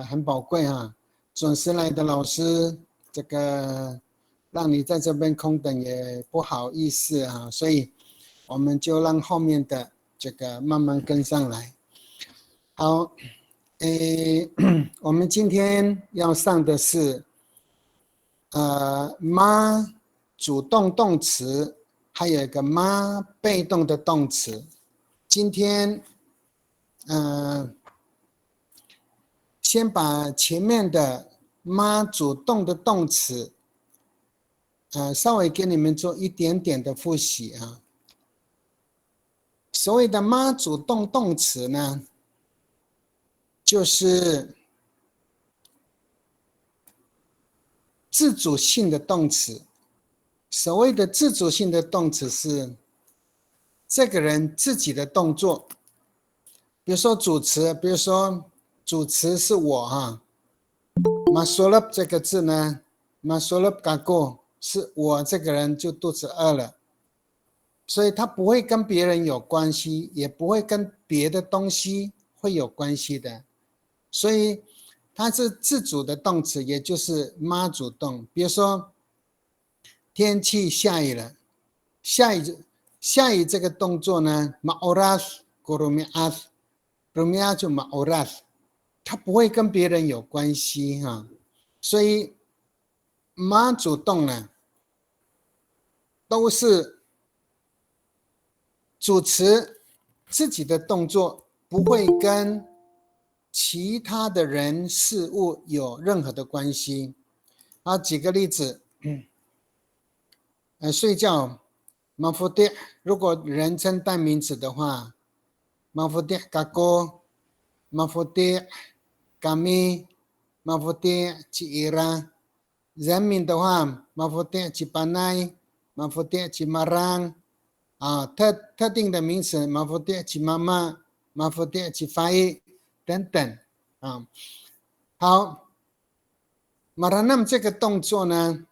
很宝贵哈，准时来的老师，这个让你在这边空等也不好意思啊，所以我们就让后面的这个慢慢跟上来。好，我们今天要上的是妈主动动词，还有一个妈被动的动词。今天先把前面的妈主动的动词稍微给你们做一点点的复习啊。所谓的妈主动动词呢，就是自主性的动词。所谓的自主性的动词是这个人自己的动作。比如说主词，比如说主词是我哈，masulap 这个字呢 ，masulap gago 是我这个人就肚子饿了，所以他不会跟别人有关系，也不会跟别的东西会有关系的，所以它是自主的动词，也就是妈主动。比如说天气下雨了，下雨这个动作呢 ，mauras gurumias。Rumia 就 ma'oras， 他不会跟别人有关系哈，所以妈主动呢，都是主持自己的动作，不会跟其他的人事物有任何的关系。好，举个例子，睡觉 mafutih， 如果人称代名词的话 mafutih kako。Mafutih kami, mafutih Ciira， 人名的话 mafutih Cipanai， mafutih Cimarang， 特定的名词 mafutih Cimama， mafutih Cifai 等等啊。好 ，maranam 这个动作呢，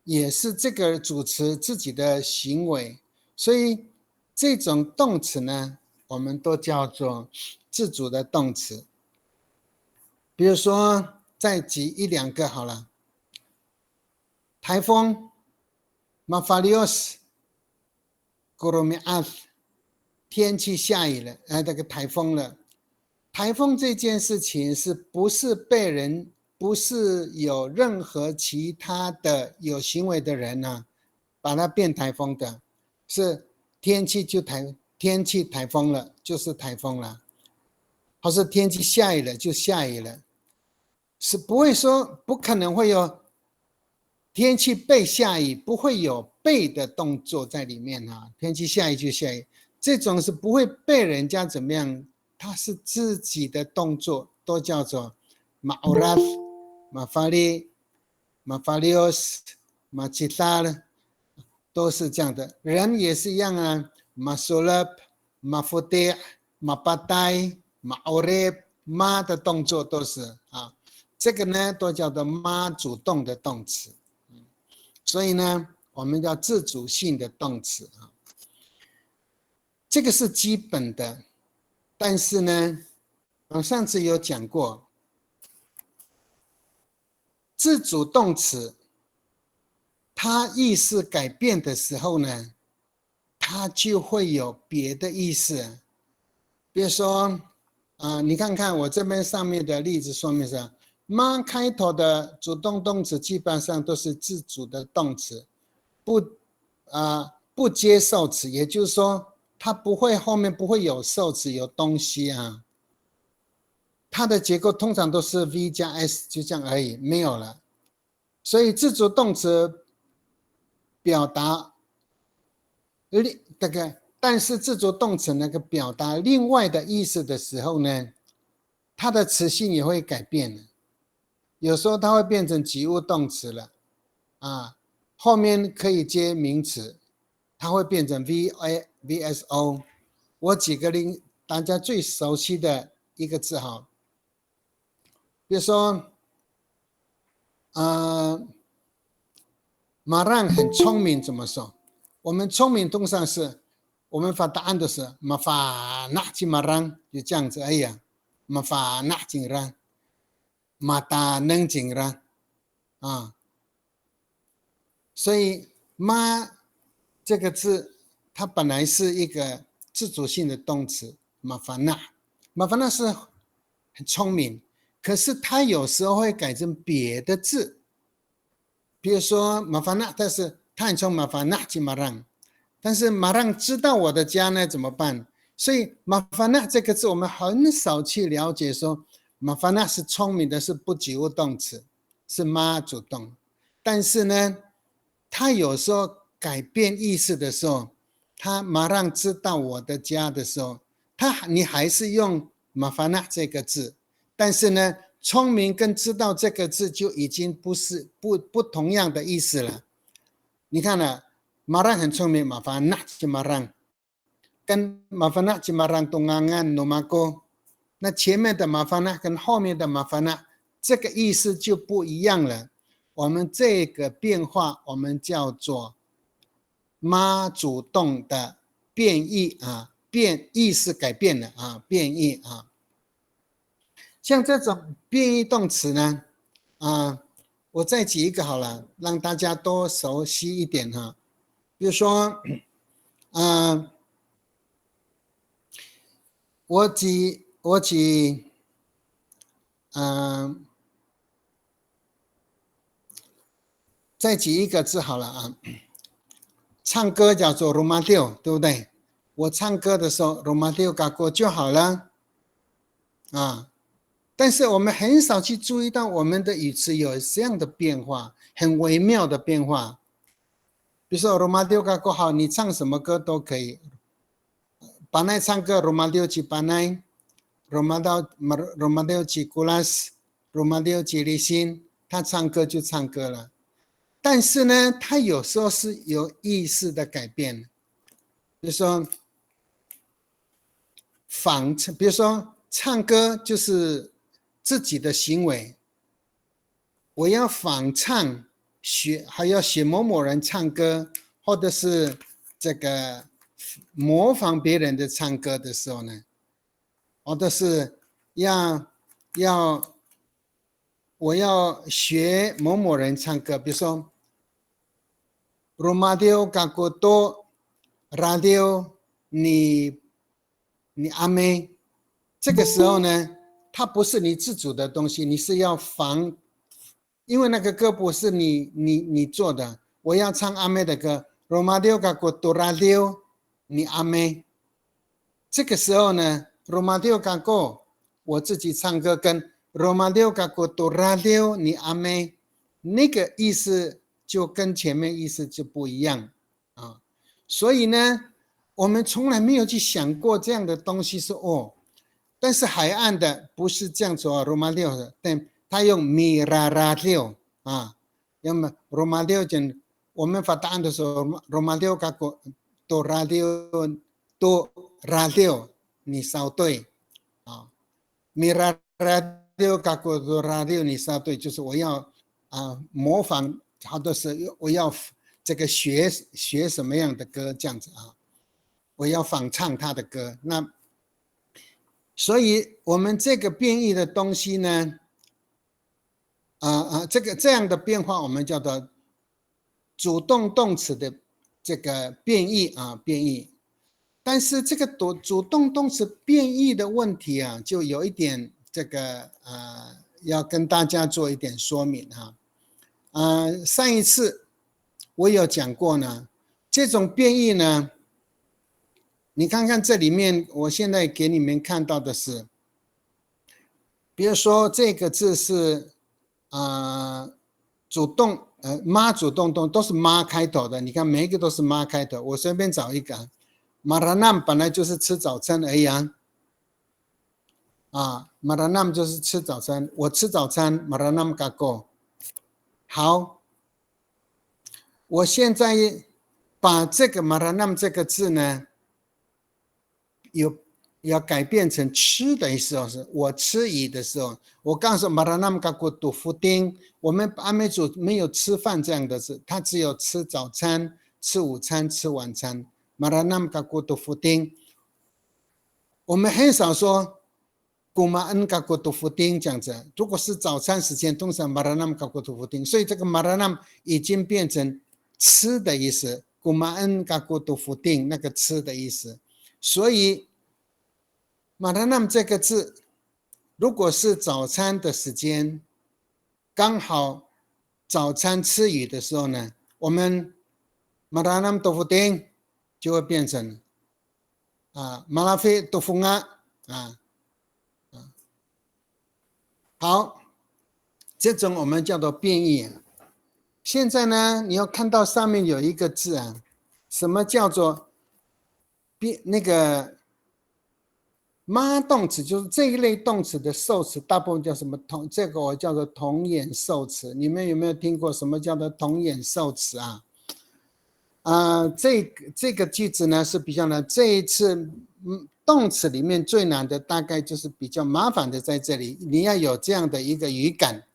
也是这个主词自己的行为，所以这种动词呢，我们都叫做自主的动词。比如说再举一两个好了，台风 Mafalios Gurumias， 天气下雨了，这个台风了。台风这件事情是不是被人，不是有任何其他的有行为的人呢，把它变台风的，是天气台风了，就是台风了，或是天气下雨了就下雨了，是不会说不可能会有天气被下雨，不会有被的动作在里面啊。天气下雨就下雨，这种是不会被人家怎么样，它是自己的动作，都叫做 ma'oras、mafali、mafalios、macital， 都是这样的。人也是一样啊 ，masulap、mafutih、mapatay、maoreb， 妈的动作都是啊。这个呢，都叫做妈主动的动词，所以呢，我们叫自主性的动词啊。这个是基本的，但是呢，我上次有讲过，自主动词它意思改变的时候呢，它就会有别的意思。比如说，你看看我这边上面的例子说明是。妈开头的主动动词基本上都是自主的动词，不接受词，也就是说，它不会后面不会有受词有东西啊。它的结构通常都是 V 加 S， 就这样而已，没有了。所以自主动词表达这个，但是自主动词那个表达另外的意思的时候呢，它的词性也会改变的。有时候它会变成及物动词了，后面可以接名词，它会变成 VSO。我举个例，大家最熟悉的一个字哈，比如说，马浪很聪明，怎么说？我们聪明通常是，我们发答案都是马法那吉马浪，就这样子而已啊，马法那吉让。马达能紧了啊，所以妈这个字，它本来是一个自主性的动词，马法纳，马法纳是很聪明，可是它有时候会改成别的字，比如说马法纳，但是他很聪明，马法纳去马让，但是马让知道我的家呢怎么办？所以马法纳这个字，我们很少去了解说，马法纳是聪明的，是不及物动词，是妈主动，但是呢，他有时候改变意思的时候，他马上知道我的家的时候，你还是用马法纳这个字，但是呢，聪明跟知道这个字就已经不同样的意思了。你看了，马上很聪明，马法纳就马上，跟马法纳就马上东安安诺马哥，那前面的马法纳跟后面的马法纳，这个意思就不一样了。我们这个变化，我们叫做妈主动的变异啊，变意思改变了啊，变异啊。像这种变异动词呢，我再举一个好了，让大家多熟悉一点哈。比如说，我举，再举一个字好了啊。唱歌叫做 Romadio， 对不对？我唱歌的时候 Romadio 嘎过就好了啊。但是我们很少去注意到我们的语词有这样的变化，很微妙的变化。比如说 Romadio 嘎过好，你唱什么歌都可以。Panay 唱歌 Romadio 去 Panay， Romadio 去 Kulas， Romadio 去立新，他唱歌就唱歌了。但是呢，它有时候是有意识的改变，比如说比如说唱歌就是自己的行为，我要仿唱还要学某某人唱歌，或者是这个模仿别人的唱歌的时候呢，或者是我要学某某人唱歌，比如说。Romadio kakoto radio 你阿妹，这个时候呢，它不是你自主的东西，你是要仿，因为那个歌不是你做的。我要唱阿妹的歌 ，Romadio kakoto radio 你阿妹，这个时候呢 ，Romadio kako 我自己唱歌跟 Romadio kakoto radio 你阿妹，那个意思。就跟前面意思就不一样啊，所以呢，我们从来没有去想过这样的东西是但是海岸的不是这样做 Romadio 的，但他用 Miradio 啊，要么 Romadio 讲我们发答案的时候 Romadio 嘎过 do radio 你稍对啊 ，Miradio 嘎过 do radio 你稍对，就是我要模仿。好多是我要这个学什么样的歌这样子啊，我要仿唱他的歌。那所以我们这个变异的东西呢，这样的变化我们叫做主动动词的这个变异啊，变异。但是这个主动动词变异的问题啊，就有一点这个要跟大家做一点说明哈。上一次我有讲过呢，这种变异呢，你看看这里面，我现在给你们看到的是，比如说这个字是主动妈主动动都是妈开头的，你看每一个都是妈开头，我随便找一个，马拉纳本来就是吃早餐而已马拉纳就是吃早餐，我吃早餐，马拉纳嘎过。好，我现在把这个马拉纳这个字呢，要改变成吃的时候，是我吃鱼的时候，我告诉马拉纳嘎过杜夫丁，我们阿美族没有吃饭这样的字，他只有吃早餐、吃午餐、吃晚餐。马拉纳嘎过杜夫丁，我们很少说 Kumaan kakutufuting 这样子。如果是早餐时间，通常 maranam kakutufuting， 所以这个 maranam 已经变成吃的意思。Kumaan kakutufuting 那个吃的意思。所以 maranam 这个字，如果是早餐的时间，刚好早餐吃鱼的时候呢，我们 maranam tufuting 就会变成malafi tufunga 好，这种我们叫做变异。现在呢，你要看到上面有一个字啊，什么叫做那个妈动词，就是这一类动词的受词，大部分叫什么这个我叫做同眼受词。你们有没有听过什么叫做同眼受词啊？这个句子呢是比较难。这一次动词里面最难的大概就是比较麻烦的在这里，你要有这样的一个语感。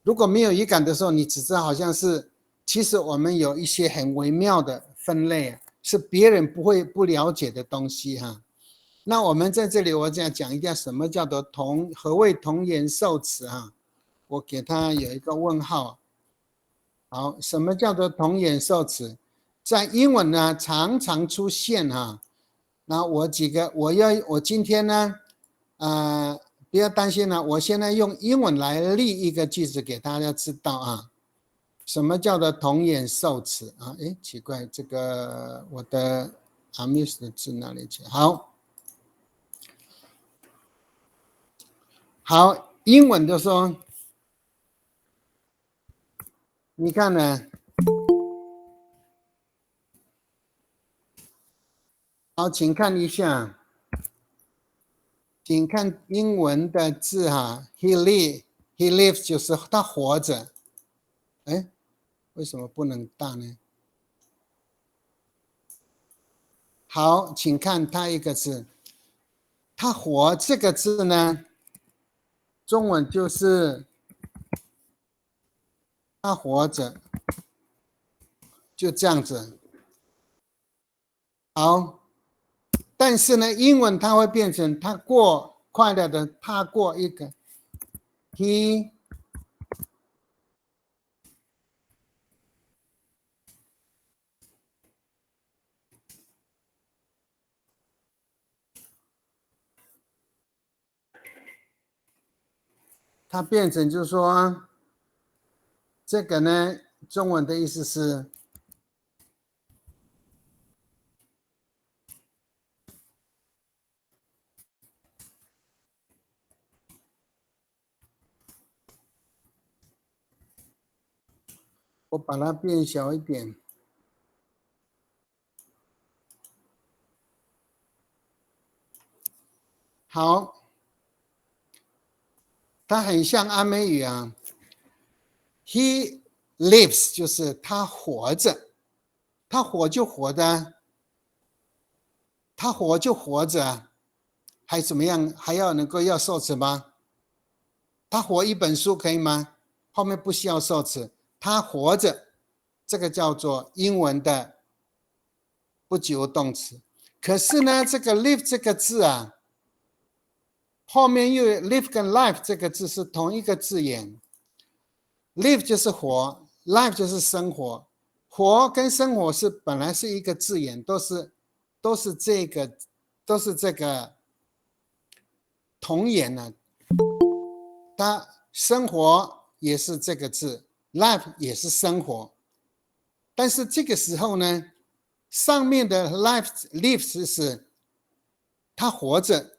如果没有语感的时候，你只知道好像是，其实我们有一些很微妙的分类，是别人不了解的东西哈。那我们在这里我讲一下什么叫做何谓同言受词哈。我给它有一个问号。好，什么叫做同言受词？在英文呢常常出现哈。那我今天呢，不要担心了，我现在用英文来立一个句子给大家知道啊。什么叫做同眼受词啊？诶，奇怪，这个我的 Amis 的字哪里去？好，英文就说，你看呢？好，请看一下，请看英文的字哈 ，he lives 就是他活着。哎，为什么不能大呢？好，请看他一个字，他活这个字呢，中文就是他活着，就这样子。好，但是呢，英文它会变成他过快乐的踏过一个 he。它变成就是说，这个呢，中文的意思是，我把它变小一点。好，它很像阿美语啊。He lives 就是他活着，他活就活的，他活就活着，还怎么样？还要能够要受词吗？他活一本书可以吗？后面不需要受词，他活着，这个叫做英文的不及物动词。可是呢，这个 live 这个字啊，后面又 live 跟 life 这个字是同一个字眼。live 就是活 ，life 就是生活。活跟生活是本来是一个字眼，都是这个同言呢。它生活也是这个字 ，life 也是生活。但是这个时候呢，上面的 lives 是他活着，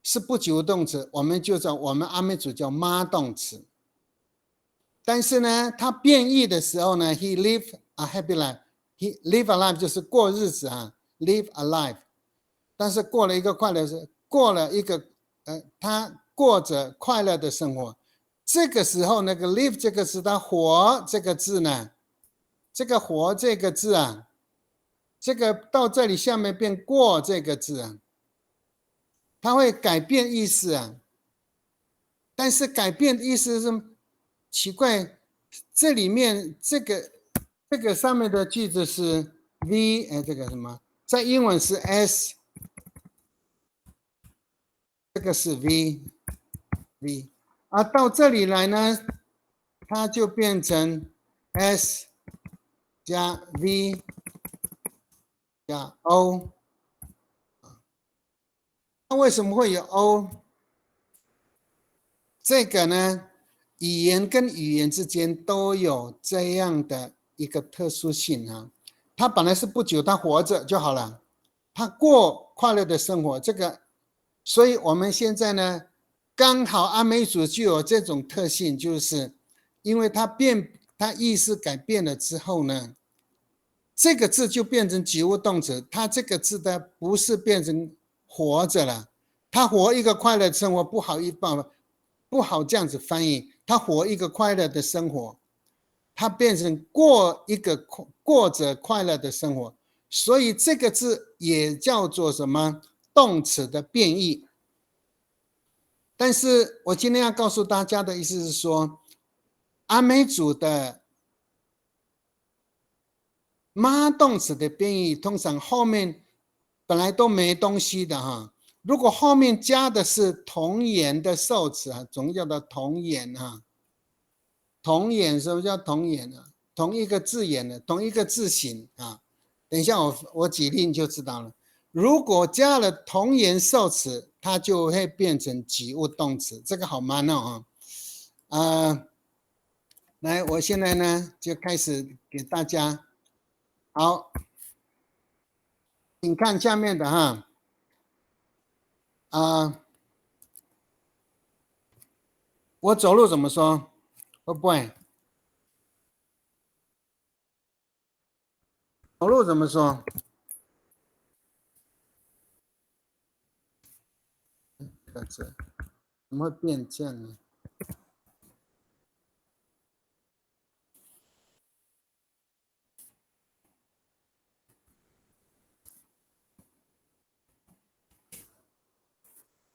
是不及物动词，我们阿美族叫妈动词。但是呢，他变异的时候呢 ，he live a happy life，he live a life 就是过日子啊 ，live a life。但是过了一个快乐过了一个他过着快乐的生活。这个时候那个 live 这个是他活这个字呢，这个活这个字啊，这个到这里下面变过这个字啊，它会改变意思啊。但是改变的意思是奇怪，这里面这个上面的句子是 V， 这个什么，在英文是 S 这个是 v，而到这里来呢，它就变成 s 加 v 加 o。那为什么会有 o？ 这个呢，语言跟语言之间都有这样的一个特殊性啊。他本来是不久，他活着就好了，他过快乐的生活。这个，所以我们现在呢，刚好阿美族就有这种特性，就是因为他意识改变了之后呢，这个字就变成及物动词，它这个字的不是变成活着了，他活一个快乐的生活，不好这样子翻译，他活一个快乐的生活，他变成过着快乐的生活，所以这个字也叫做什么动词的变义。但是我今天要告诉大家的意思是说，阿美族的妈动词的变义，通常后面本来都没东西的哈。如果后面加的是同源的受词啊，总叫做同源哈。同源什么叫同源呢？同一个字眼的，同一个字形啊。等一下我举例你就知道了。如果加了同源受词，它就会变成及物动词，这个好慢哦来，我现在呢就开始给大家。好，请看下面的哈我走路怎么说？会不会？走路怎么说？这个字怎么会变这样呢？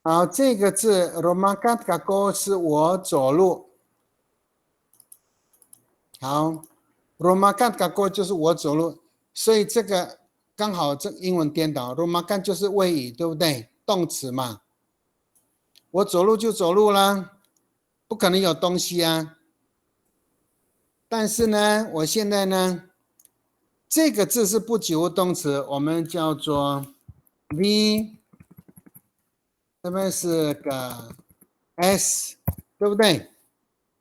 好，这个字 Romakat Kako 是我走路。好 ，Romakat Kako 就是我走路，所以这个刚好这英文颠倒 ，Romakat 就是谓语，对不对？动词嘛，我走路就走路啦，不可能有东西啊。但是呢，我现在呢，这个字是不及物动词，我们叫做 v， 这边是个 s， 对不对？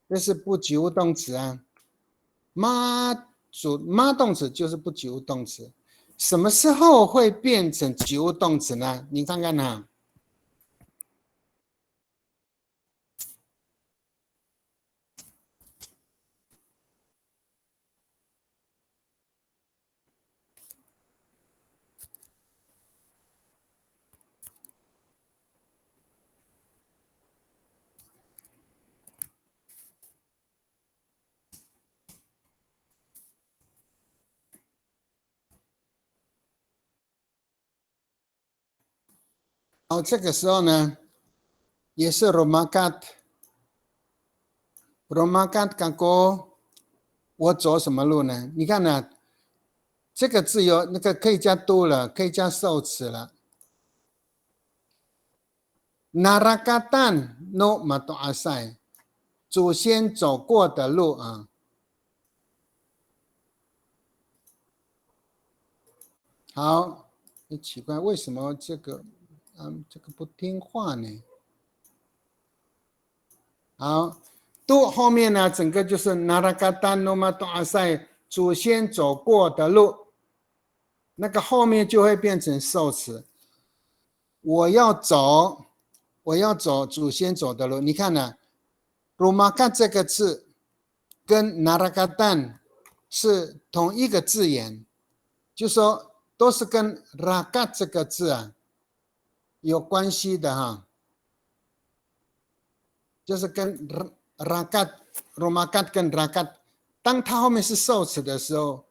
这是不及物动词啊。妈动词就是不及物动词，什么时候会变成及物动词呢？你看看哈。好，这个时候呢，也是 Romakat Kako， 我走什么路呢？你看呢，这个字有那个可以加do了，可以加受词了。Narakatan no mato asai， 祖先走过的路啊。好，奇怪，为什么这个这个不听话呢？好，都后面呢，整个就是 Narakatan no mato asai， 祖先走过的路，那个后面就会变成受词。我要走，我要走祖先走的路。你看呢，Rumaka 这个字跟 Narakatan 是同一个字眼，就说都是跟 Rakat 这个字啊有关系的哈，就是跟 Rakat、Rumakat 跟 Rakat， 当它后面是受词的时候，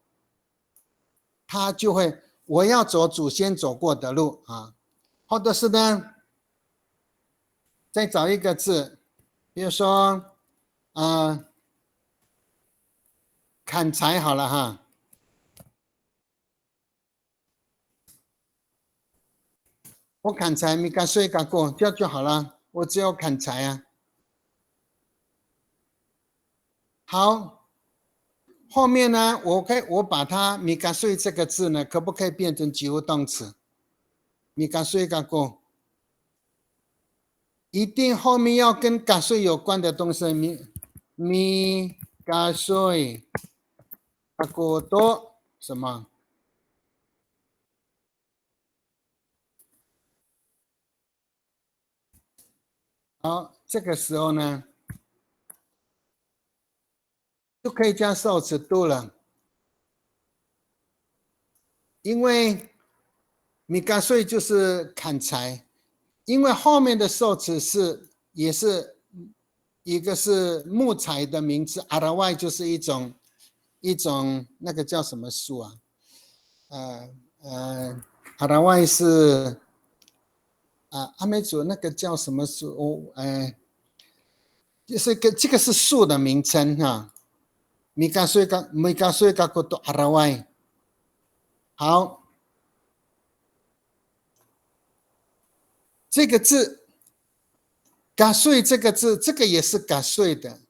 它就会我要走祖先走过的路啊，或者是呢，再找一个字，比如说砍柴好了哈。我砍柴，米嘎碎嘎过，这样就好了。我只有砍柴啊。好，后面呢，我把它米嘎碎这个字呢，可不可以变成及物动词？米嘎碎嘎过，一定后面要跟嘎碎有关的东西。米嘎碎嘎过多什么？好，这个时候呢，就可以加受词度了，因为米嘎碎就是砍柴，因为后面的受词也是一个是木材的名字，阿拉外就是一种那个叫什么树啊？阿拉外是阿美族那个叫什么树？就是这个是树的名称哈。米嘎碎嘎过多阿拉外。好，这个字嘎碎这个字，这个也是嘎碎的。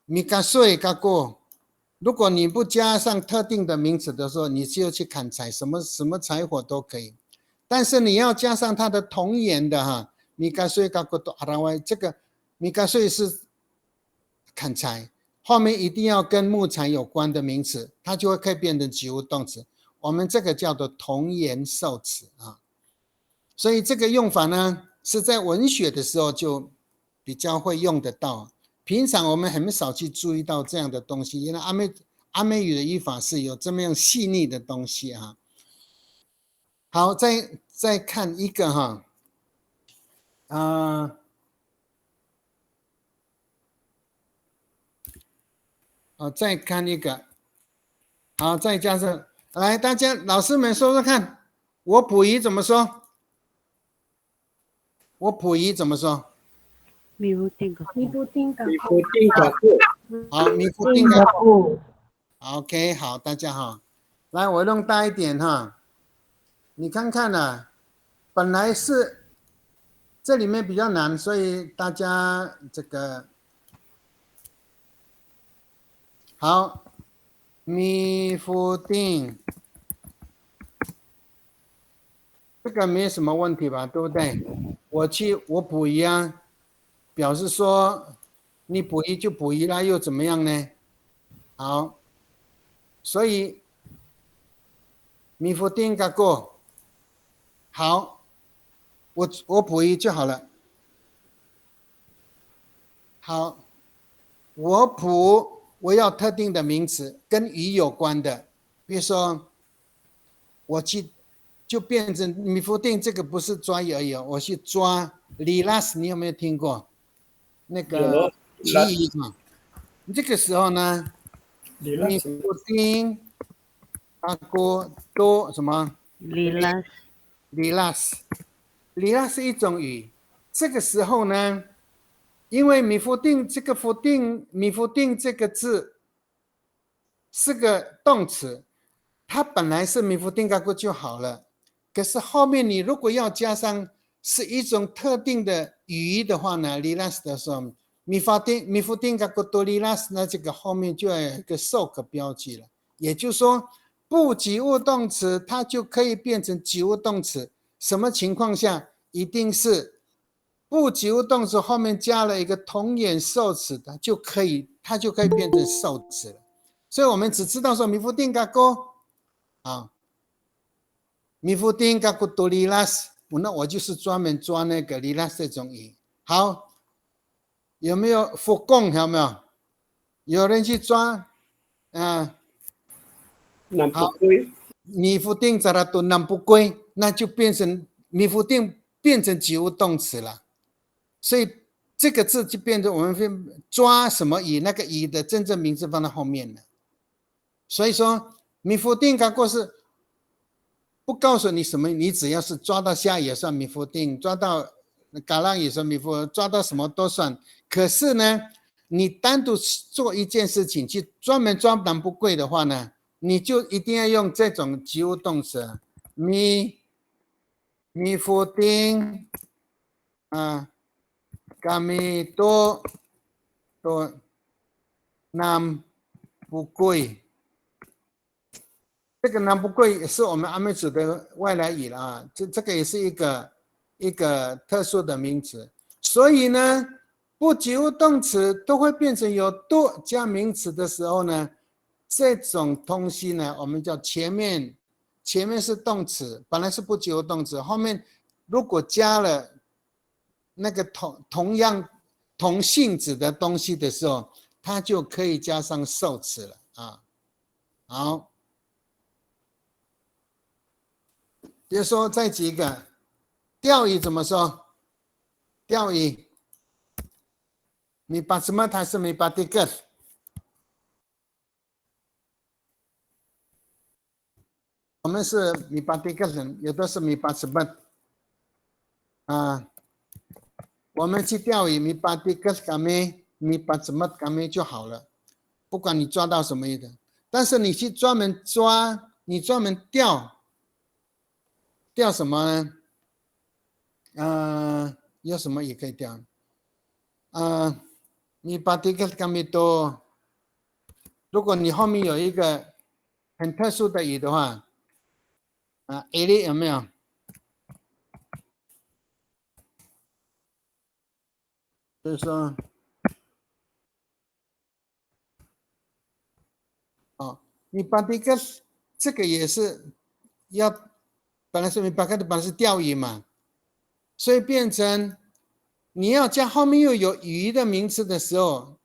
米嘎碎嘎过，如果你不加上特定的名词的时候，你就去砍柴，什么柴火都可以。但是你要加上它的同源的哈，米嘎碎嘎过多阿拉外，这个米嘎碎是砍柴，后面一定要跟木材有关的名词，它就会可以变成及物动词。我们这个叫做同源受词啊。所以这个用法呢，是在文学的时候就比较会用得到，平常我们很少去注意到这样的东西。原来阿美语的语法是有这么样细腻的东西哈。好，再看一个哈，再看一个，好，再加上来，大家老师们说说看，我溥仪怎么说？我溥仪怎么说？米夫丁嘎过。好，米夫丁嘎过。OK， 好，大家好，来，我弄大一点哈，你看看啊，本来是这里面比较难，所以大家这个好，米夫丁，这个没什么问题吧，对不对？我溥仪啊，表示说你溥仪就溥仪啦，又怎么样呢？好，所以米夫丁嘎过，好，我溥仪就好了。好，我要特定的名词跟鱼有关的，比如说我去就变成米夫丁，这个不是抓鱼而已，我去抓里拉斯，你有没有听过？那个旗鱼嘛。这个时候呢，米夫丁阿哥多什么？里拉是一种鱼。这个时候呢，因为米夫丁这个字是个动词，它本来是米夫丁嘎过就好了。可是后面你如果要加上是一种特定的鱼的话呢，里拉斯的时候，米夫丁嘎过多里拉斯，那这个后面就要有一个受格标记了。也就是说，不及物动词它就可以变成及物动词。什么情况下？一定是不及物动词后面加了一个同源受词的，它就可以变成受词了。所以我们只知道说米夫丁嘎过啊，米夫丁嘎过多里拉斯，那我就是专门抓那个里拉斯这种鱼。好，有没有复供？有没有？有人去抓好，米夫丁在那都南不归，那就变成米夫丁变成及物动词了。所以这个字就变成我们抓什么鱼，那个鱼的真正名字放在后面了。所以说米夫丁嘎过是不告诉你什么，你只要是抓到虾也算米夫丁，抓到嘎浪也算米夫，抓到什么都算。可是呢，你单独做一件事情去专门抓南不贵的话呢，你就一定要用这种及物动词米弥福丁啊，嘎米多多南不贵。这个南不贵也是我们阿美族的外来语了啊，这个也是一个特殊的名词。所以呢，不及物动词都会变成有多加名词的时候呢，这种东西呢，我们叫前面是动词，本来是不及物动词，后面如果加了那个同样同性质的东西的时候，它就可以加上受词了啊。好。比如说，再举一个钓鱼怎么说？钓鱼，你把什么还是没把这个？我们是你把这个人，有的是你把什么啊？我们去钓鱼，你把这个干咩？你把什么干咩就好了，不管你抓到什么鱼的。但是你去专门抓，你专门钓什么呢？有什么也可以钓。你把这个干咩多？如果你后面有一个很特殊的鱼的话，A 类有没有？就是说，你把这个也是要，本来是你把本来是钓鱼嘛，所以变成你要加后面又有鱼的名词的时候，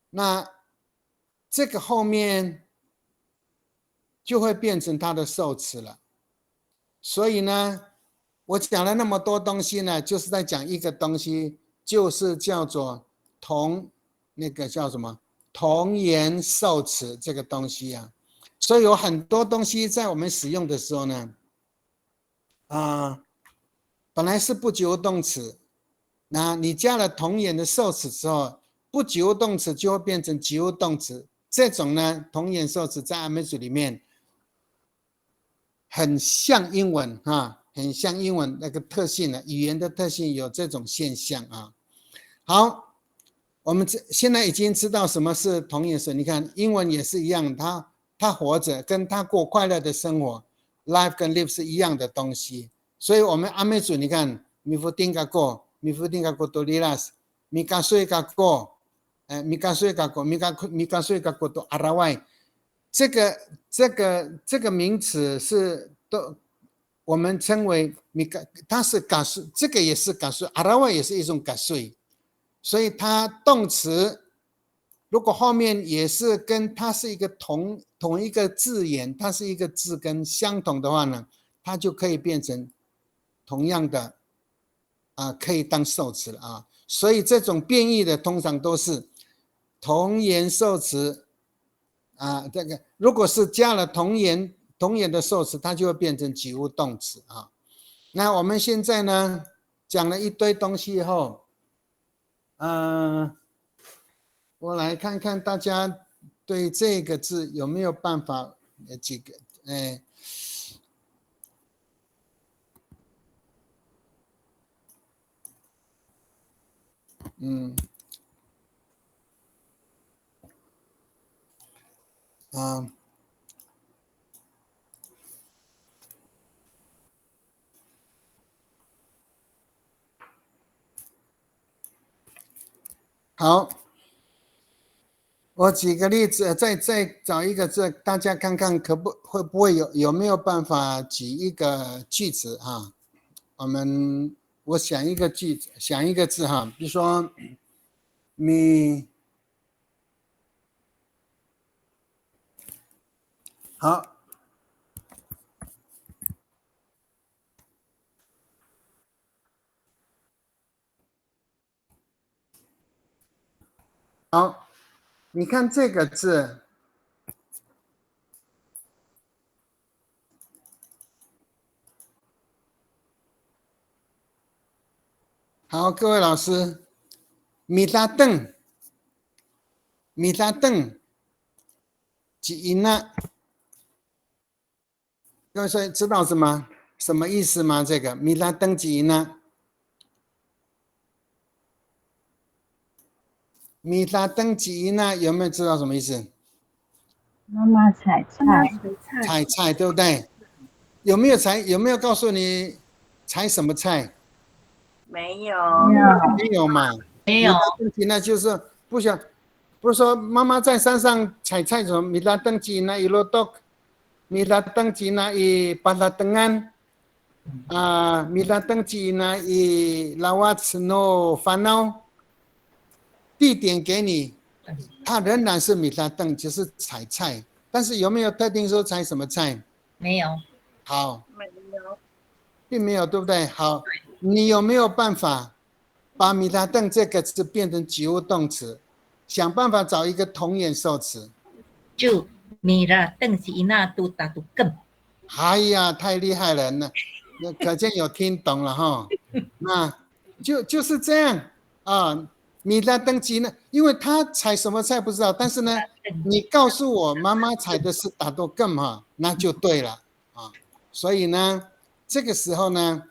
那这个后面就会变成它的受词了。所以呢，我讲了那么多东西呢，就是在讲一个东西，就是叫做那个叫什么同源受词这个东西啊。所以有很多东西在我们使用的时候呢，本来是不及物动词，那你加了同源的受词之后，不及物动词就会变成及物动词。这种呢，同源受词在阿美族里面很像英文啊，很像英文那个特性的语言的特性有这种现象啊。好，我们现在已经知道什么是同源受。你看英文也是一样，他活着跟他过快乐的生活 ，life 跟 live 是一样的东西。所以我们阿美族你看，米夫丁嘎过多利拉斯，米嘎睡嘎过，米嘎睡嘎过，米嘎睡嘎过多阿拉外。这个名词是都我们称为它是嘎睡，这个也是嘎睡，阿拉瓦也是一种嘎睡，所以它动词如果后面也是跟它是一个同一个字眼，它是一个字根相同的话呢，它就可以变成同样的可以当受词了啊。所以这种变异的通常都是同源受词。这个如果是加了同源的受词，它就会变成及物动词啊。那我们现在呢讲了一堆东西以后，我来看看大家对这个字有没有办法几个好，我举个例子，再找一个字，大家看看会不会有没有办法举一个句子哈？我想一个句子，想一个字哈，比如说好。好，你看这个字，好，各位老师，米拉邓，几音呢？各位说知道是吗？什么意思吗？这个米拉登吉呢？米拉登吉呢？有没有知道什么意思？妈妈采菜，采菜，对不对？有没有告诉你采什么菜？没有，没有嘛？没有米拉登吉呢，就是不是说妈妈在山上采菜什么？米拉登吉呢？伊罗多，米拉登吉呢？伊巴拉登安。米拉登吉呢？伊拉瓦茨诺烦恼。地点给你，它仍然是米拉登，只是采菜，但是有没有特定说采什么菜？没有，好，没有，并没有，对不对？好，你有没有办法把米拉登这个词变成及物动词？想办法找一个同源受词。就米拉邓吉那都打都更。哎呀，太厉害了，那可见有听懂了哈。那就是这样啊。米拉登吉呢？因为他采什么菜不知道，但是呢，你告诉我妈妈采的是打多更哈，那就对了啊。所以呢，这个时候呢，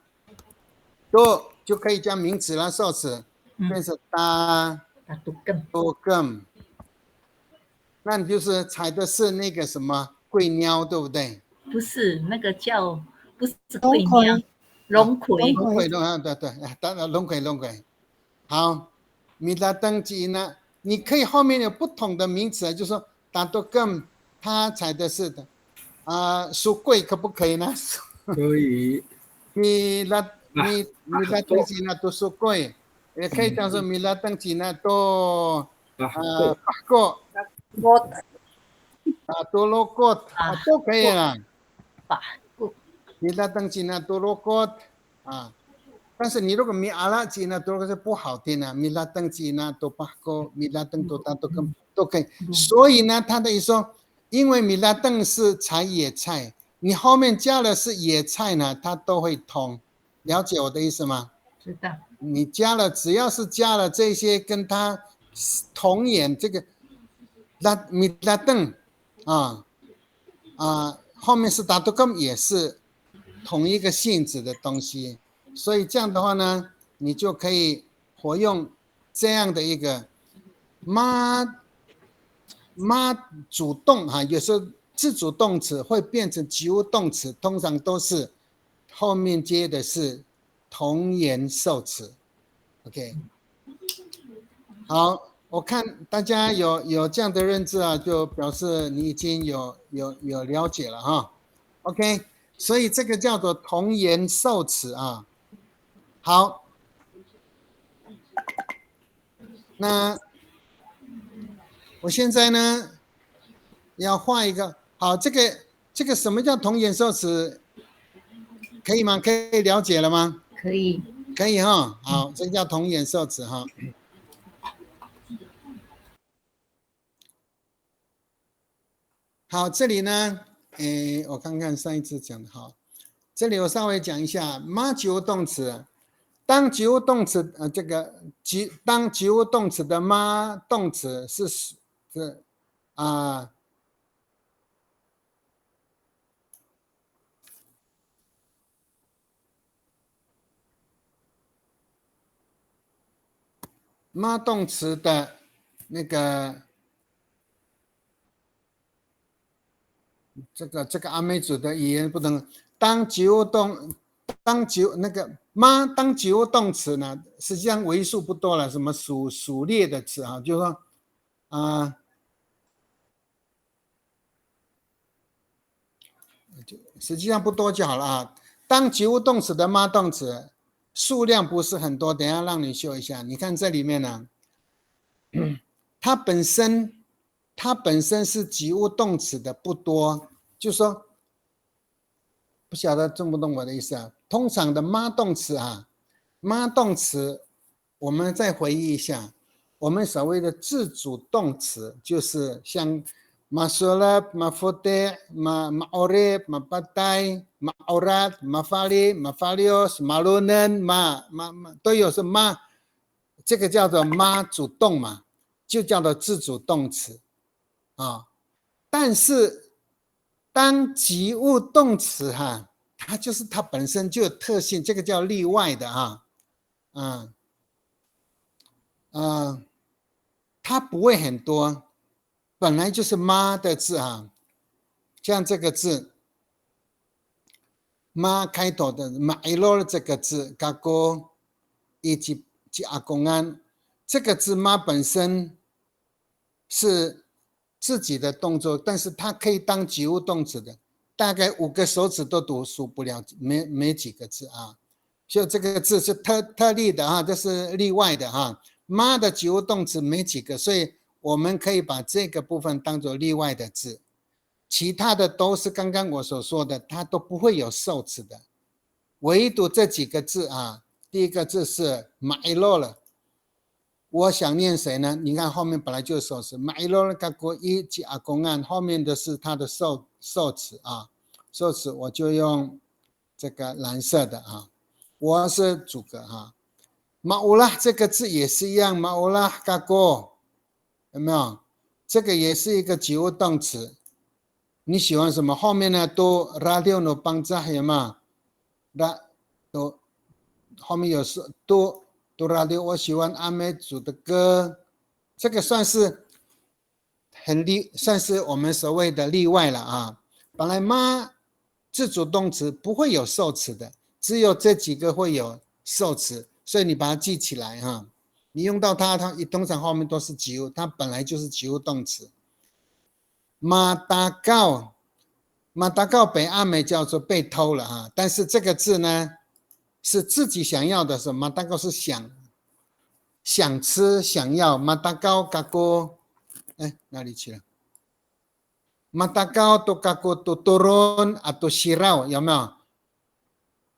就可以将名词啦、受词变成打多更。那你就是采的是那个什么桂鸟，对不对？不是那个叫不是桂鸟，龙葵。龙葵对，当然龙葵。好。米拉登吉呢？你可以后面有不同的名词，就是说打多更，他采的是的，属桂可不可以呢？可以。米拉登吉呢都属桂，也可以讲说米拉登吉呢都巴果多罗果都可以了。巴果米拉登吉呢多罗果但是你如果米阿拉吉呢，都是不好听的。米拉登吉呢，都巴哥，米拉登都可以。所以呢，他的意思说，因为米拉登是采野菜，你后面加的是野菜呢，它都会通。了解我的意思吗？知道。你只要是加了这些跟它同源，这个米拉登后面是达多根也是同一个性质的东西。所以这样的话呢，你就可以活用这样的一个妈主动有时候自主动词会变成及物动词，通常都是后面接的是同源受词。OK， 好，我看大家有这样的认知就表示你已经有了解了哈。OK， 所以这个叫做同源受词好，那我现在呢要画一个，好，这个什么叫同源受词？可以吗？可以了解了吗？可以哈，好，这叫同源受词哈。好，这里呢，我看看上一次讲的好，这里我稍微讲一下妈及物动词。当及物动词当及物动词的妈动词是妈动词的那个这个阿美族的语言不能当及物动词呢，实际上为数不多了，什么数列的词就是说实际上不多就好了当及物动词的妈动词数量不是很多，等一下让你秀一下。你看这里面呢，它本身是及物动词的不多，就说不晓得懂不懂我的意思通常的妈动词妈动词，我们再回忆一下，我们所谓的自主动词，就是像masolab、mafode、maoreb、mapatai、maorat、mafali、mafalios、malunen、都有是妈，这个叫做妈主动嘛，就叫做自主动词但是当及物动词它本身就有特性，这个叫例外的它不会很多，本来就是妈的字像这个字妈开头的马伊罗这个字，嘎哥以及阿公安这个字妈本身是自己的动作，但是它可以当及物动词的，大概5个手指都数不了，没几个字所以这个字是特例的这是例外的妈的及物动词没几个，所以我们可以把这个部分当作例外的字，其他的都是刚刚我所说的，它都不会有受词的，唯独这几个字第一个字是马伊洛了，我想念谁呢？你看后面本来就是受词，马伊洛了嘎国一及阿公案，后面的是它的受词受词我就用这个蓝色的我是主格马乌拉这个字也是一样，马乌拉嘎国有没有？这个也是一个及物动词。你喜欢什么？后面呢都 radio no 帮助有吗？都后面有时都 radio， 我喜欢阿美族的歌，这个算是算是我们所谓的例外了本来妈自主动词不会有受词的，只有这几个会有受词，所以你把它记起来你用到它通常后面都是及物，它本来就是及物动词。马达告被阿美叫做被偷了但是这个字呢是自己想要的，是马达告是想吃想要，马达告嘎过哪里去了？马达告都嘎过都turun atau sirau有没有？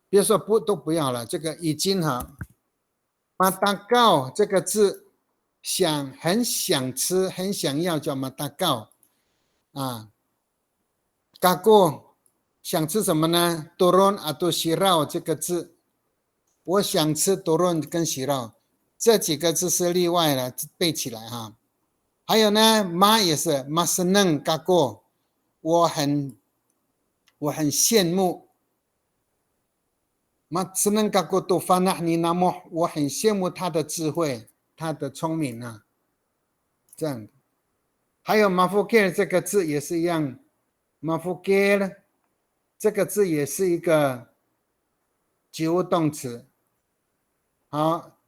别说都不要了，这个已经马达告这个字很想吃很想要叫马达告嘎过想吃什么呢 turun atau sirau 这个字我想吃 turun 跟 sirau 这几个字是例外了，背起来还有呢妈也是 maseneng 嘎过我很羡慕maseneng 嘎过都发那你那么我很羡慕他的智慧他的聪明这样的。还有 mafukir 这个字也是一样， mafukir 这个字也是一个及物动词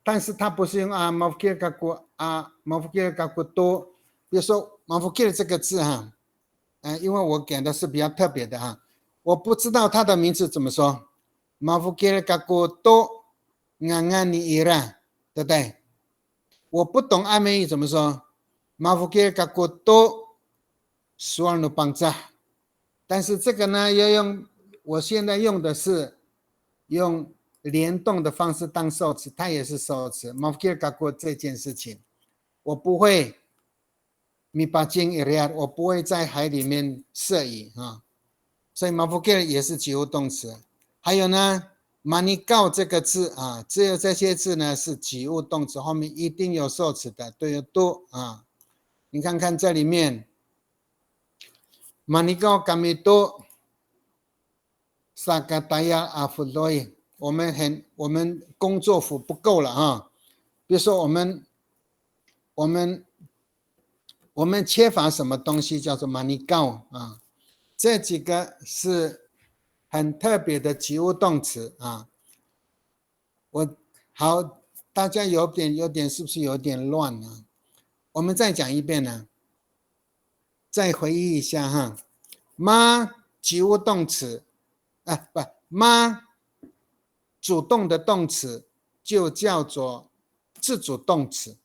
但是它不是用mafukir 嘎过mafukir 嘎过多，比如说 mafukir 这个字因为我给的是比较特别的我不知道它的名字怎么说 mafukir 嘎过多 ngangani ira 对不对？我不懂阿美语怎么说mafukir kako to sual no bangsa， 但是这个呢我现在用的是用联动的方式当受词，它也是受词 mafukir kako 这件事情我不会我不会在海里面摄影所以 mafukir 也是及物动词。还有呢manikau 这个字只有这些字呢是及物动词，后面一定有受词的，都有多你看看这里面 manikau kami to sakataya afudoi 我们工作服不够了比如说我们缺乏什么东西叫做 manikau 这几个是很特别的及物动词好，大家有点是不是有点乱我们再讲一遍再回忆一下妈及物动词妈主动的动词就叫做自主动词，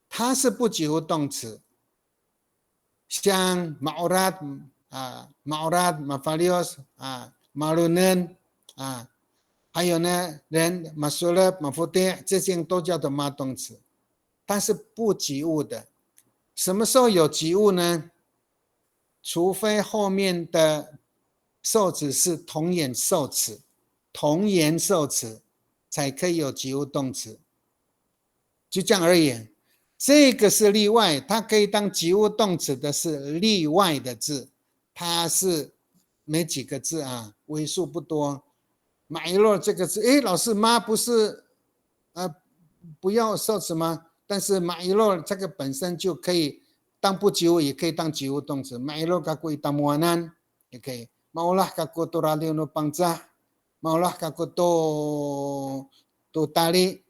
它是不及物动词，像 ma'urat mafalios malunen还有呢人 masulab mafutih 这些都叫做妈动词，它是不及物的。什么时候有及物呢？除非后面的受词是同源受词才可以有及物动词，就这样而言。这个是例外，它可以当及物动词的是例外的字，它是没几个字啊，为数不多。马伊洛这个字，诶，老师妈不是不要受词吗？但是马伊洛这个本身就可以当不及物，也可以当及物动词。马伊洛kaku itamuanan也可以。Maulah kaku tu radio no pangsa, maulah kaku tu tali,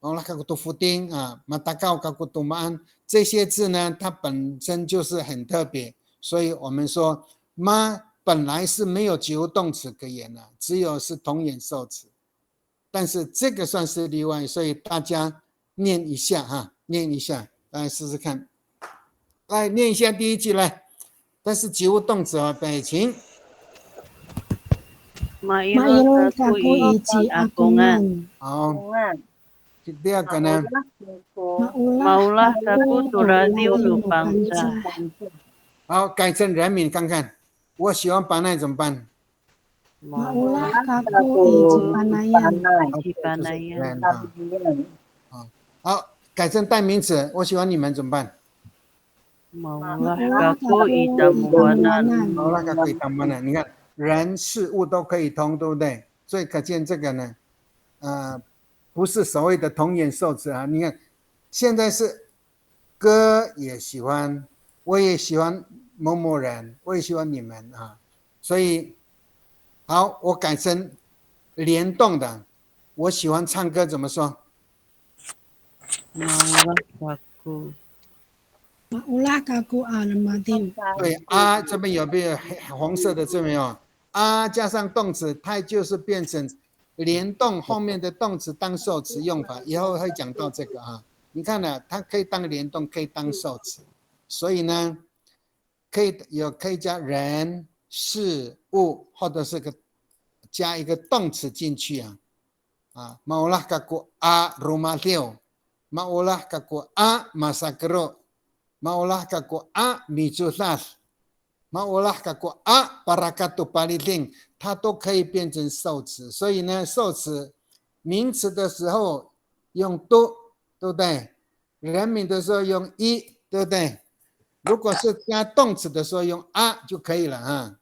maulah kaku tu footing 啊 ，matakau kaku tu maan 这些字呢，它本身就是很特别，所以我们说妈本来是没有及物动词可言的，只有是同眼受词。但是这个算是例外，所以大家念一下哈，念一下，来试试看，来念一下第一句来。但是及物动词北晴。Mairon kaku iji akungan. 好， Kungan. 第二个呢？ Maulah kaku tu radio no pangsa. 好，改成人名看看。我喜欢班奈怎么办？ Maulah kaku iji panayan. Iji panayan. 好，改成代名词。我喜欢你们怎么办？ Maulah kaku itamuanan. 好了，可以当班奈。你看，人事物都可以通，对不对？所以可见这个呢，不是所谓的同眼受词啊。你看，现在是哥也喜欢，我也喜欢某某人，我也喜欢你们啊。所以，好，我改成联动的。我喜欢唱歌，怎么说？ Maulah kaku. Maulah kaku almadin. 对啊，这边有没有红色的字没有？啊加上动词，它就是变成联动后面的动词当受词用法，以后会讲到这个啊。你看呢，它可以当联动，可以当受词，所以呢，可以加人、事物，或者是加一个动词进去啊。Maulah kaku a rumah Leo, maulah kaku a masakro, maulah kaku a mijulas, maulah kaku a parakatu paliling， 它都可以变成受词。所以呢，受词名词的时候用都，对不对？人名的时候用一，对不对？如果是加动词的时候用啊就可以了啊。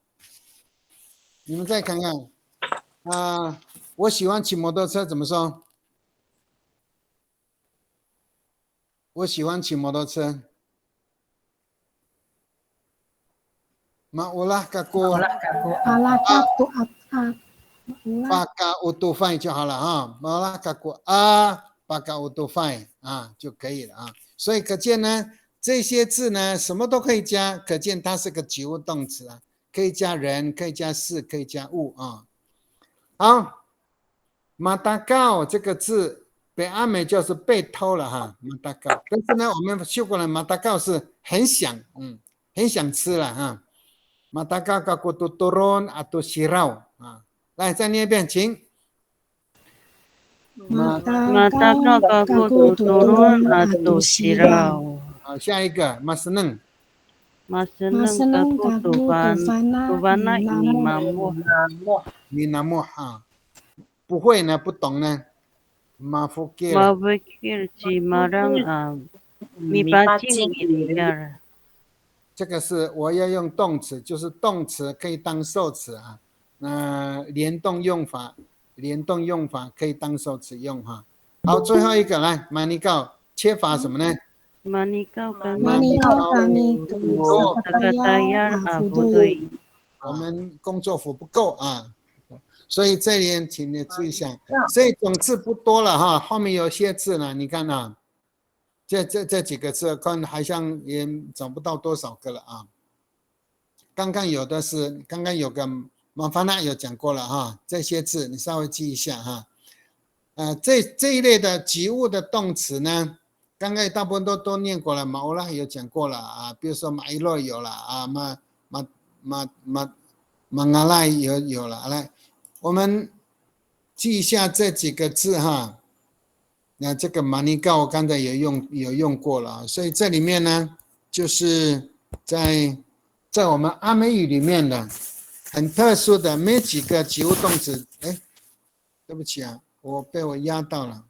你们再看看我喜欢骑摩托车怎么说？我喜欢骑摩托车。Maulah kaku pakai autofine 就好了啊。Maulah kaku pakai autofine 就可以了啊。所以可见呢，这些字呢什么都可以加，可见它是个及物动词啊，可以加人，可以加事，可以加物啊。好。Matakau 这个字，北阿美就是被偷了哈。Matakau， 但是呢，我们修过了 Matakau 是很想，很想吃了哈。Matakau kaku tu turun atau sirau 来再念一遍，请。Matakau kaku tu turun atau sirau。好，下一个 Masneng。Masneng kaku tufana Ninamuh 不会呢，不懂呢。Mafukir cimarang mipacing iligar。这个是我要用动词，就是动词可以当受词啊。联动用法可以当受词用哈。好，最后一个来 ，Manikau 缺乏什么呢 ？Manikau kami sekretariat 我们工作服不够啊。所以这里请你注意一下，所以总字不多了哈，后面有些字呢，你看啊，这几个字，看好像也找不到多少个了啊。刚刚有个马凡娜有讲过了哈，这些字你稍微记一下哈。这一类的及物的动词呢，刚刚大部分都念过了，马欧拉有讲过了啊，比如说马伊洛有了啊，马阿赖有了，来。我们记一下这几个字哈，那这个马尼高我刚才有用过了，所以这里面呢，就是在我们阿美语里面的很特殊的，没几个及物动词。哎，对不起啊，被我压到了。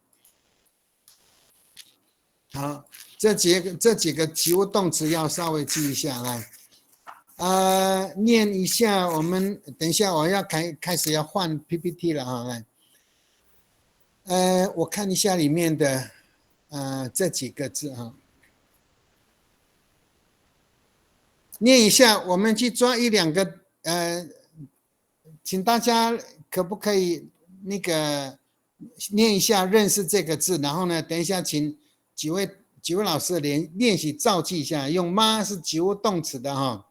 好，这几个及物动词要稍微记一下来。念一下，我们等一下我要开始要换 PPT 了哈，来，我看一下里面的这几个字哈，念一下，我们去抓一两个请大家可不可以那个念一下认识这个字，然后呢，等一下请几位老师练习造句一下，用妈是及物动词的哈。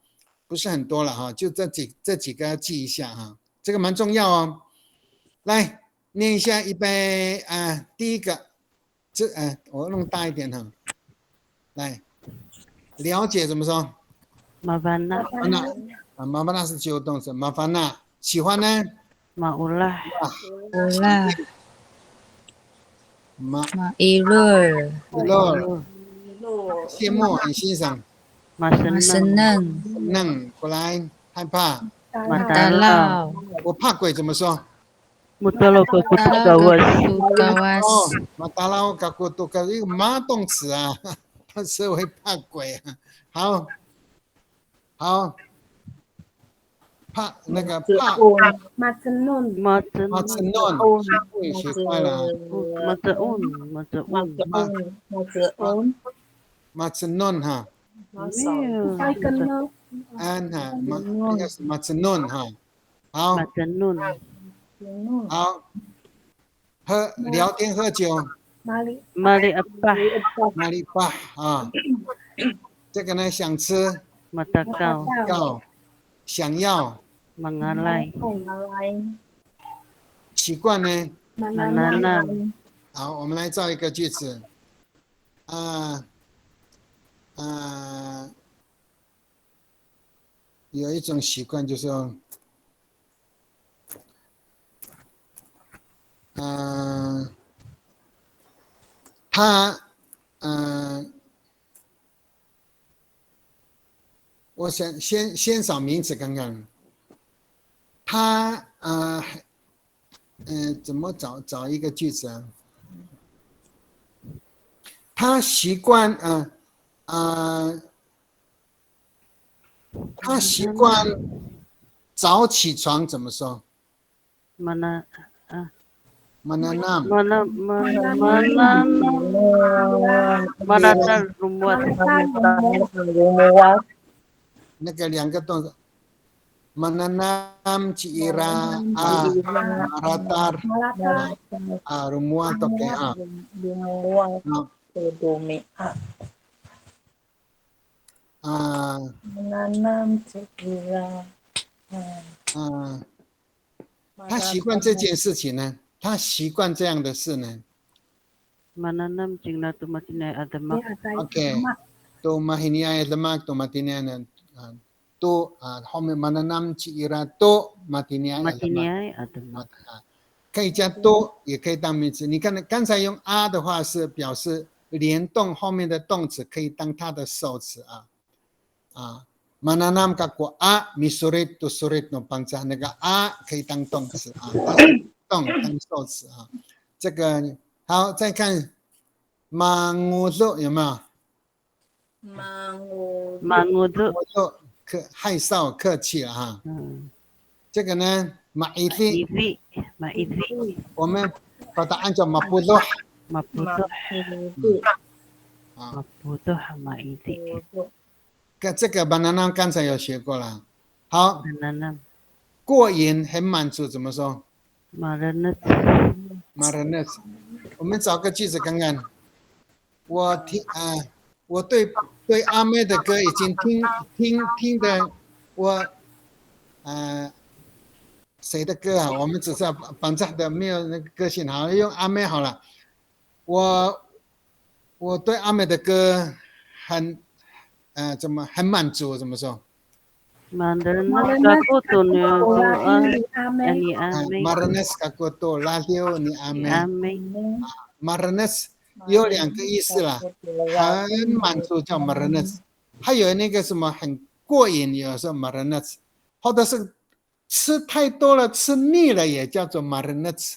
不是很多了哈，就这几个要记一下哈，这个蛮重要哦。来念一下预备第一个我弄大一点哈，来了解怎么说？麻烦呐，麻烦那是及物动词，麻烦那喜欢呢？马乌拉，Ula, 马 Mailur, 羡慕很欣赏，马生 Masenang, 嫩过来害怕，马达拉， Matalaw, 我怕鬼怎么说？木多罗克库Matalaw 格沃， Kawas, 马达拉嘎古多个一个马动词啊，他是会怕鬼啊。好，怕那个怕马真马成论，会学坏了。马真乌，马成论哈，没有，应该是马成论哈。好马真nun，好，聊天喝酒，马里阿巴，哪里吧啊？这个呢想吃马达高，要想要马阿来，习惯呢？马娜娜，好，我们来造一个句子。有一种习惯就是说，他，我想先找名词看看。他，怎么找一个句子啊？他习惯，他习惯早起床，怎么说？马娜，马娜娜，马娜达鲁莫，那个两个动作。Menanam Ciira Maratar Rumua Toke menanam Ciira 他习惯这件事情呢，他习惯这样的事呢。Mananam jingna tumatinay adamak. OK， to mahiniay adamak to matinay to 后面 mananam Ciira to matinay Matinay adamak。可以加多，也可以当名词。你看，刚才用的话是表示联动后面的动词，可以当它的受词Mananam kako misurit to surit no pangsa，那个可以当动词当受词这个好，再看mangudo有没有？mangudo，害臊客气了这个呢，ma'ifi， 我们把它按照mapudoh， ma'ifi。这个 banana 刚才有学过了。好，过瘾很满足怎么说 ？Maranat。我们找个句子看看。我对阿妹的歌已经听的，谁的歌我们只是绑架的，没有那个个性。好，用阿妹好了。我对阿妹的歌很满足？怎么说 ？Maranas kakuto ni ame。Maranas kakuto ladio ni ame。Maranas 有两个意思啦，很满足叫 Maranas， 还有那个什么很过瘾，有时候 Maranas， 或者是吃太多了，吃腻了也叫做 Maranas。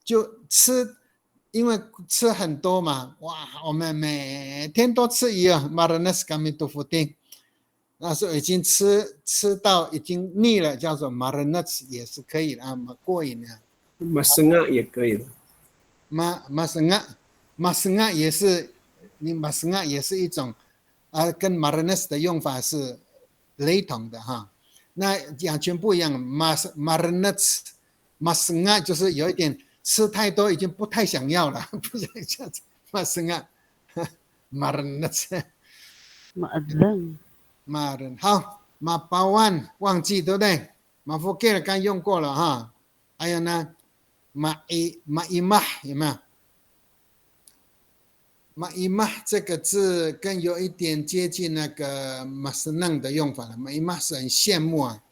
就吃。因为吃很多嘛，哇，我们每天都吃一样 ，Maranas kami tu puting，那时候已经吃到已经腻了，叫做 marinats 也是可以的啊，过瘾的。Masenga 也可以了。马生啊也是，你马生啊也是一种啊，跟 marinats 的用法是雷同的哈。那完全不一样，marinats 马生啊就是有一点吃太多已经不太想要了，不是这样子。马生啊，marinats。Maadlang. Marin 好，马包万忘记对不对？马福盖刚用过了哈。还有呢，马伊玛有没有？马伊玛这个字更有一点接近那个马斯嫩的用法了。马伊玛是很羡慕啊，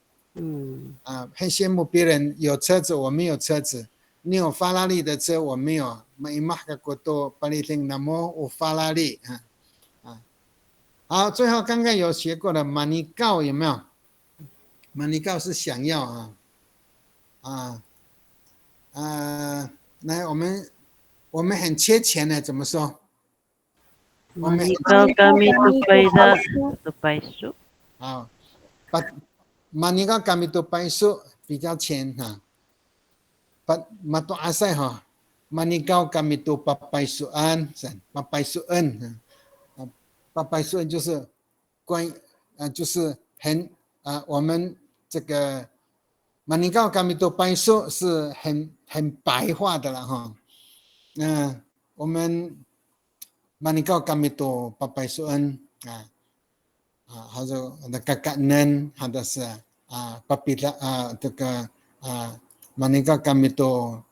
很羡慕别人有车子，我没有车子。你有法拉利的车，我没有。马伊玛个国多巴利丁那么有法拉利啊。好，最后刚刚有学过的马尼告有没有？马尼告是想要来我们很缺钱的，怎么说？我们 Manikaw kami tupay su. 好，马尼告kami tupay su 比较钱哈，马多阿塞哈，马尼告kami tupay suan， papay suan。papay suan 就是就是我们这个马尼告kami tupay su 是很白话的了哈。我们马尼告kami to papay suan或者kakanan， 或者是papila 这个马尼告kami to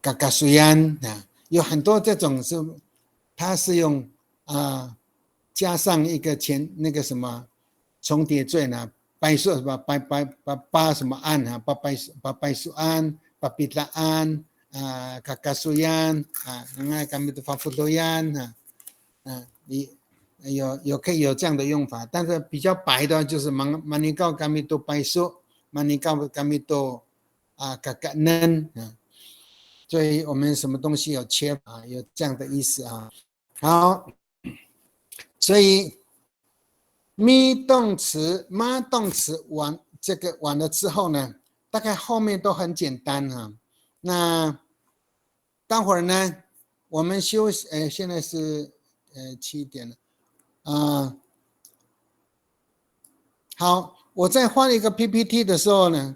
kakasuyan， 有很多这种是，它是用加上一个那个什么重叠缀呢，白素什么巴什么安papay suan papitaan kakasuyan kami to papuloyan有可以有这样的用法，但是比较白的就是manikaw kami to paiso manikaw kami to kakanan。所以我们什么东西有缺有这样的意思啊。好，所以咪动词、妈动词完了之后呢，大概后面都很简单哈。那待会儿呢，我们休息，现在是7点了好，我在换一个 PPT 的时候呢，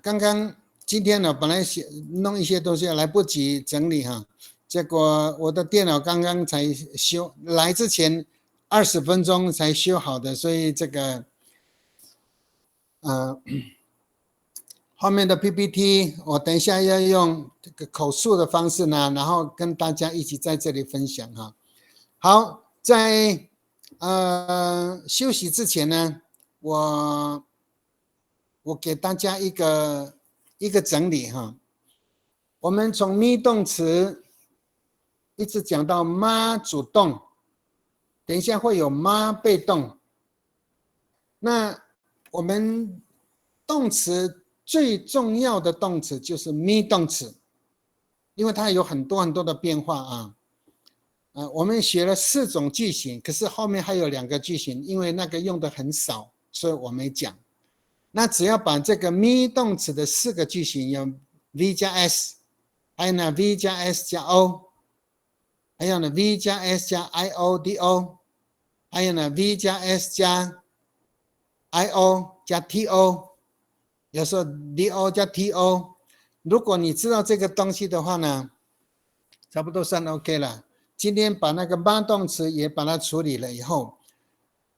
今天呢，本来弄一些东西来不及整理哈，结果我的电脑刚刚才修，来之前20分钟才修好的，所以这个后面的 PPT 我等一下要用这个口述的方式呢，然后跟大家一起在这里分享哈。好，在休息之前呢，我给大家一个整理哈。我们从咪动词一直讲到妈主动，等一下会有妈被动。那我们动词最重要的动词就是咪动词，因为它有很多很多的变化啊。我们学了4种句型，可是后面还有2个句型，因为那个用的很少，所以我没讲。那只要把这个咪动词的4个句型有 V 加 S， 还有呢 V 加 S 加 O， 还有呢 V 加 S 加 IODO， 还有呢 V 加 S 加 IO 加 TO， 有时候 DO 加 TO。如果你知道这个东西的话呢，差不多算 OK 了。今天把那个妈动词也把它处理了以后，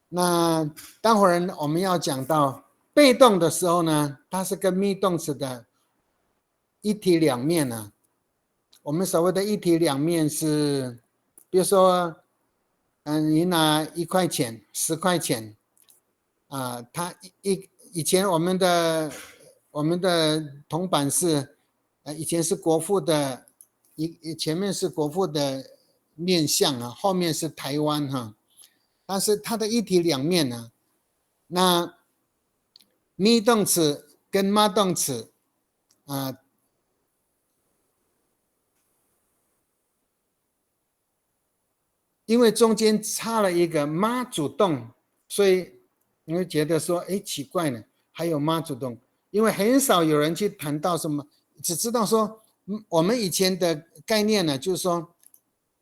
那待会儿我们要讲到被动的时候呢，它是跟咪动词的一体两面啊。我们所谓的一体两面是，比如说，你拿1块钱、10块钱，它以前我们的铜板是，以前是国父的，前面是国父的面相啊，后面是台湾哈，但是它的一体两面呢，那咪动词跟妈动词因为中间插了一个妈主动，所以你会觉得说，哎，奇怪呢，还有妈主动，因为很少有人去谈到什么，只知道说，我们以前的概念呢，就是说，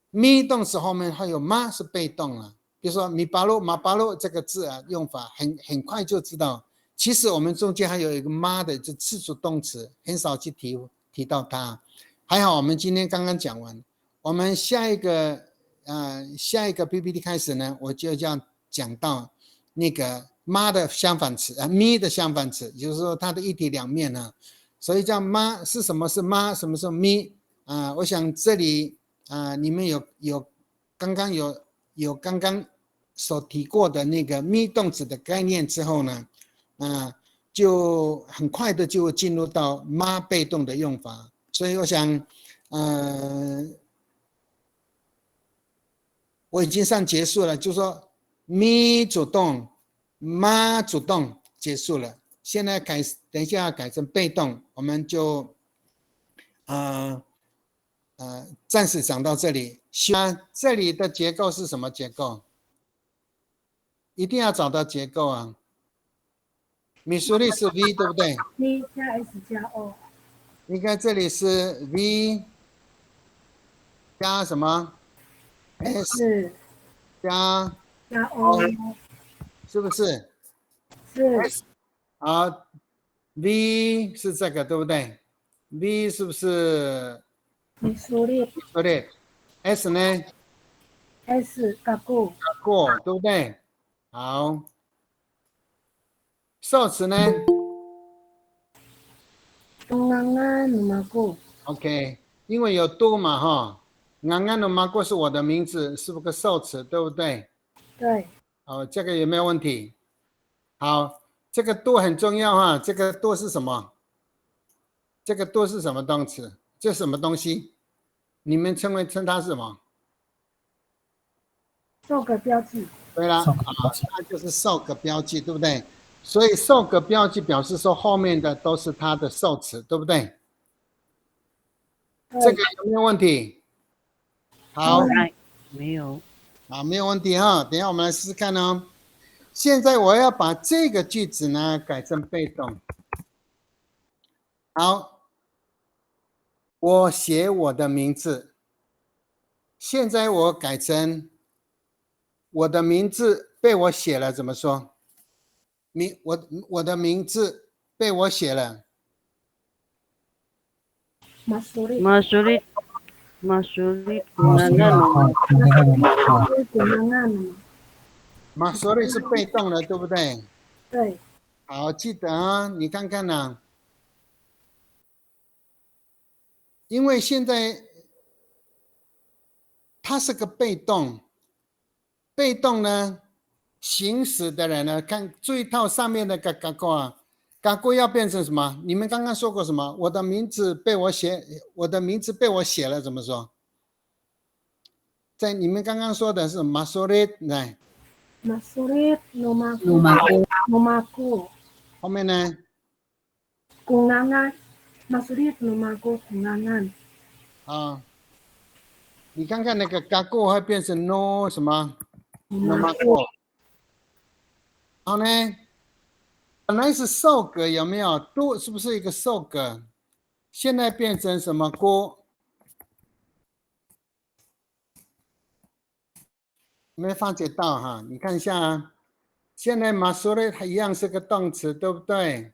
咪动词后面还有妈是被动了，比如说米巴路、马巴路这个字啊，用法很快就知道，其实我们中间还有一个妈的，就次主动词，很少去提到它。还好我们今天刚刚讲完，我们下一个 PPT 开始呢，我就要讲到那个妈的相反词咪的相反词，也就是说它的一体两面呢。所以叫妈是什么是妈，什么是咪我想这里你们有刚刚所提过的那个咪动词的概念之后呢，就很快的就进入到妈被动的用法。所以我想我已经算结束了，就是说咪主动妈主动结束了，现在等一下改成被动，我们就暂时讲到这里。这里的结构是什么结构？一定要找到结构啊。米苏利是 V 对不对 V 加 S 加 O， 应该这里是 V 加什么 是加加 O， 是不是？是好 V 是这个对不对 ？V 是不是米苏利对 ？S 呢？ S 加固过对不对？好，受词呢tunangan namaku， ？OK， 因为有多嘛哈，安安的马过是我的名字，是不是个受词，对不对？对，好，这个有没有问题？好，这个多很重要哈，这个多是什么？这个多是什么动词？这是什么东西？你们称它是什么？受个标记，对了，那就是受格标记，对不对？所以受格标记表示说后面的都是它的受词，对不对？这个有没有问题？好，没有。好，没有问题哈。等一下我们来试试看哦。现在我要把这个句子呢改成被动。好，我写我的名字。现在我改成我的名字被我写了，怎么说？我的名字被我写了。masulit Masulit. Masulit. Kunangan. tunangan， 马索里是被动的，对不对？对，好，记得啊，你看看呐，因为现在它是个被动，被动呢，行驶的人呢，注意到上面的嘎过啊，嘎过要变成什么？你们刚刚说过什么？我的名字被我写了，怎么说？在你们刚刚说的是马索里来， masulit nomaku， 后面呢？ kunangan masulit nomaku kunangan， 你看看那个嘎过会变成 no 什么 no 马 nomaku， 过，好呢？本来是受格有没有？都是不是一个受格？现在变成什么过？没有发觉到哈？你看一下啊，现在马苏雷它一样是个动词，对不对？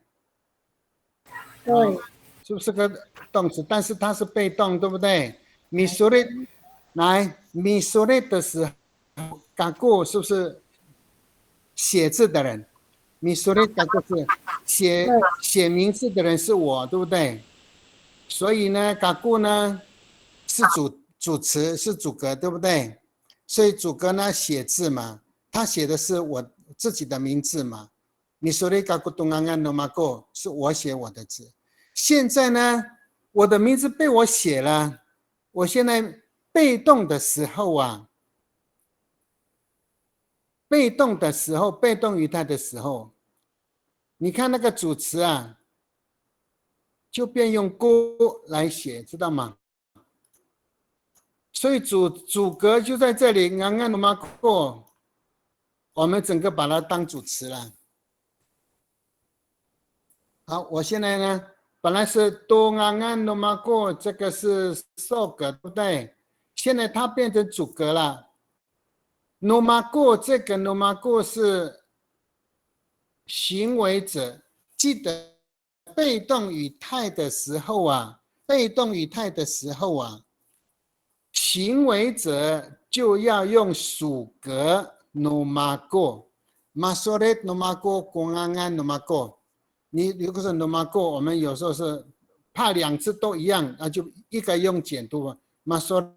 对，是不是个动词？但是它是被动，对不对？米苏雷来，米苏雷的时候，嘎过是不是写字的人？米苏雷嘎过是写名字的人是我，对不对？所以呢，嘎过呢是主词是主格，对不对？所以主格呢写字嘛，他写的是我自己的名字嘛。你说的嘎过东安安诺马过是我写我的字。现在呢，我的名字被我写了，我现在被动的时候啊，被动语态的时候，你看那个主词啊，就变用过来写，知道吗？所以主格就在这里，安安努玛过，我们整个把它当主词了。好，我现在呢，本来是多安安努玛过，这个是受格，对不对？现在它变成主格了。努玛过这个努玛过是行为者，记得被动语态的时候啊，被动语态的时候啊。行为者就要用属格 nomago masoret nomago gongangan nomago。你如果是 nomago， 我们有时候是怕两次都一样，那就一个用简读 masoret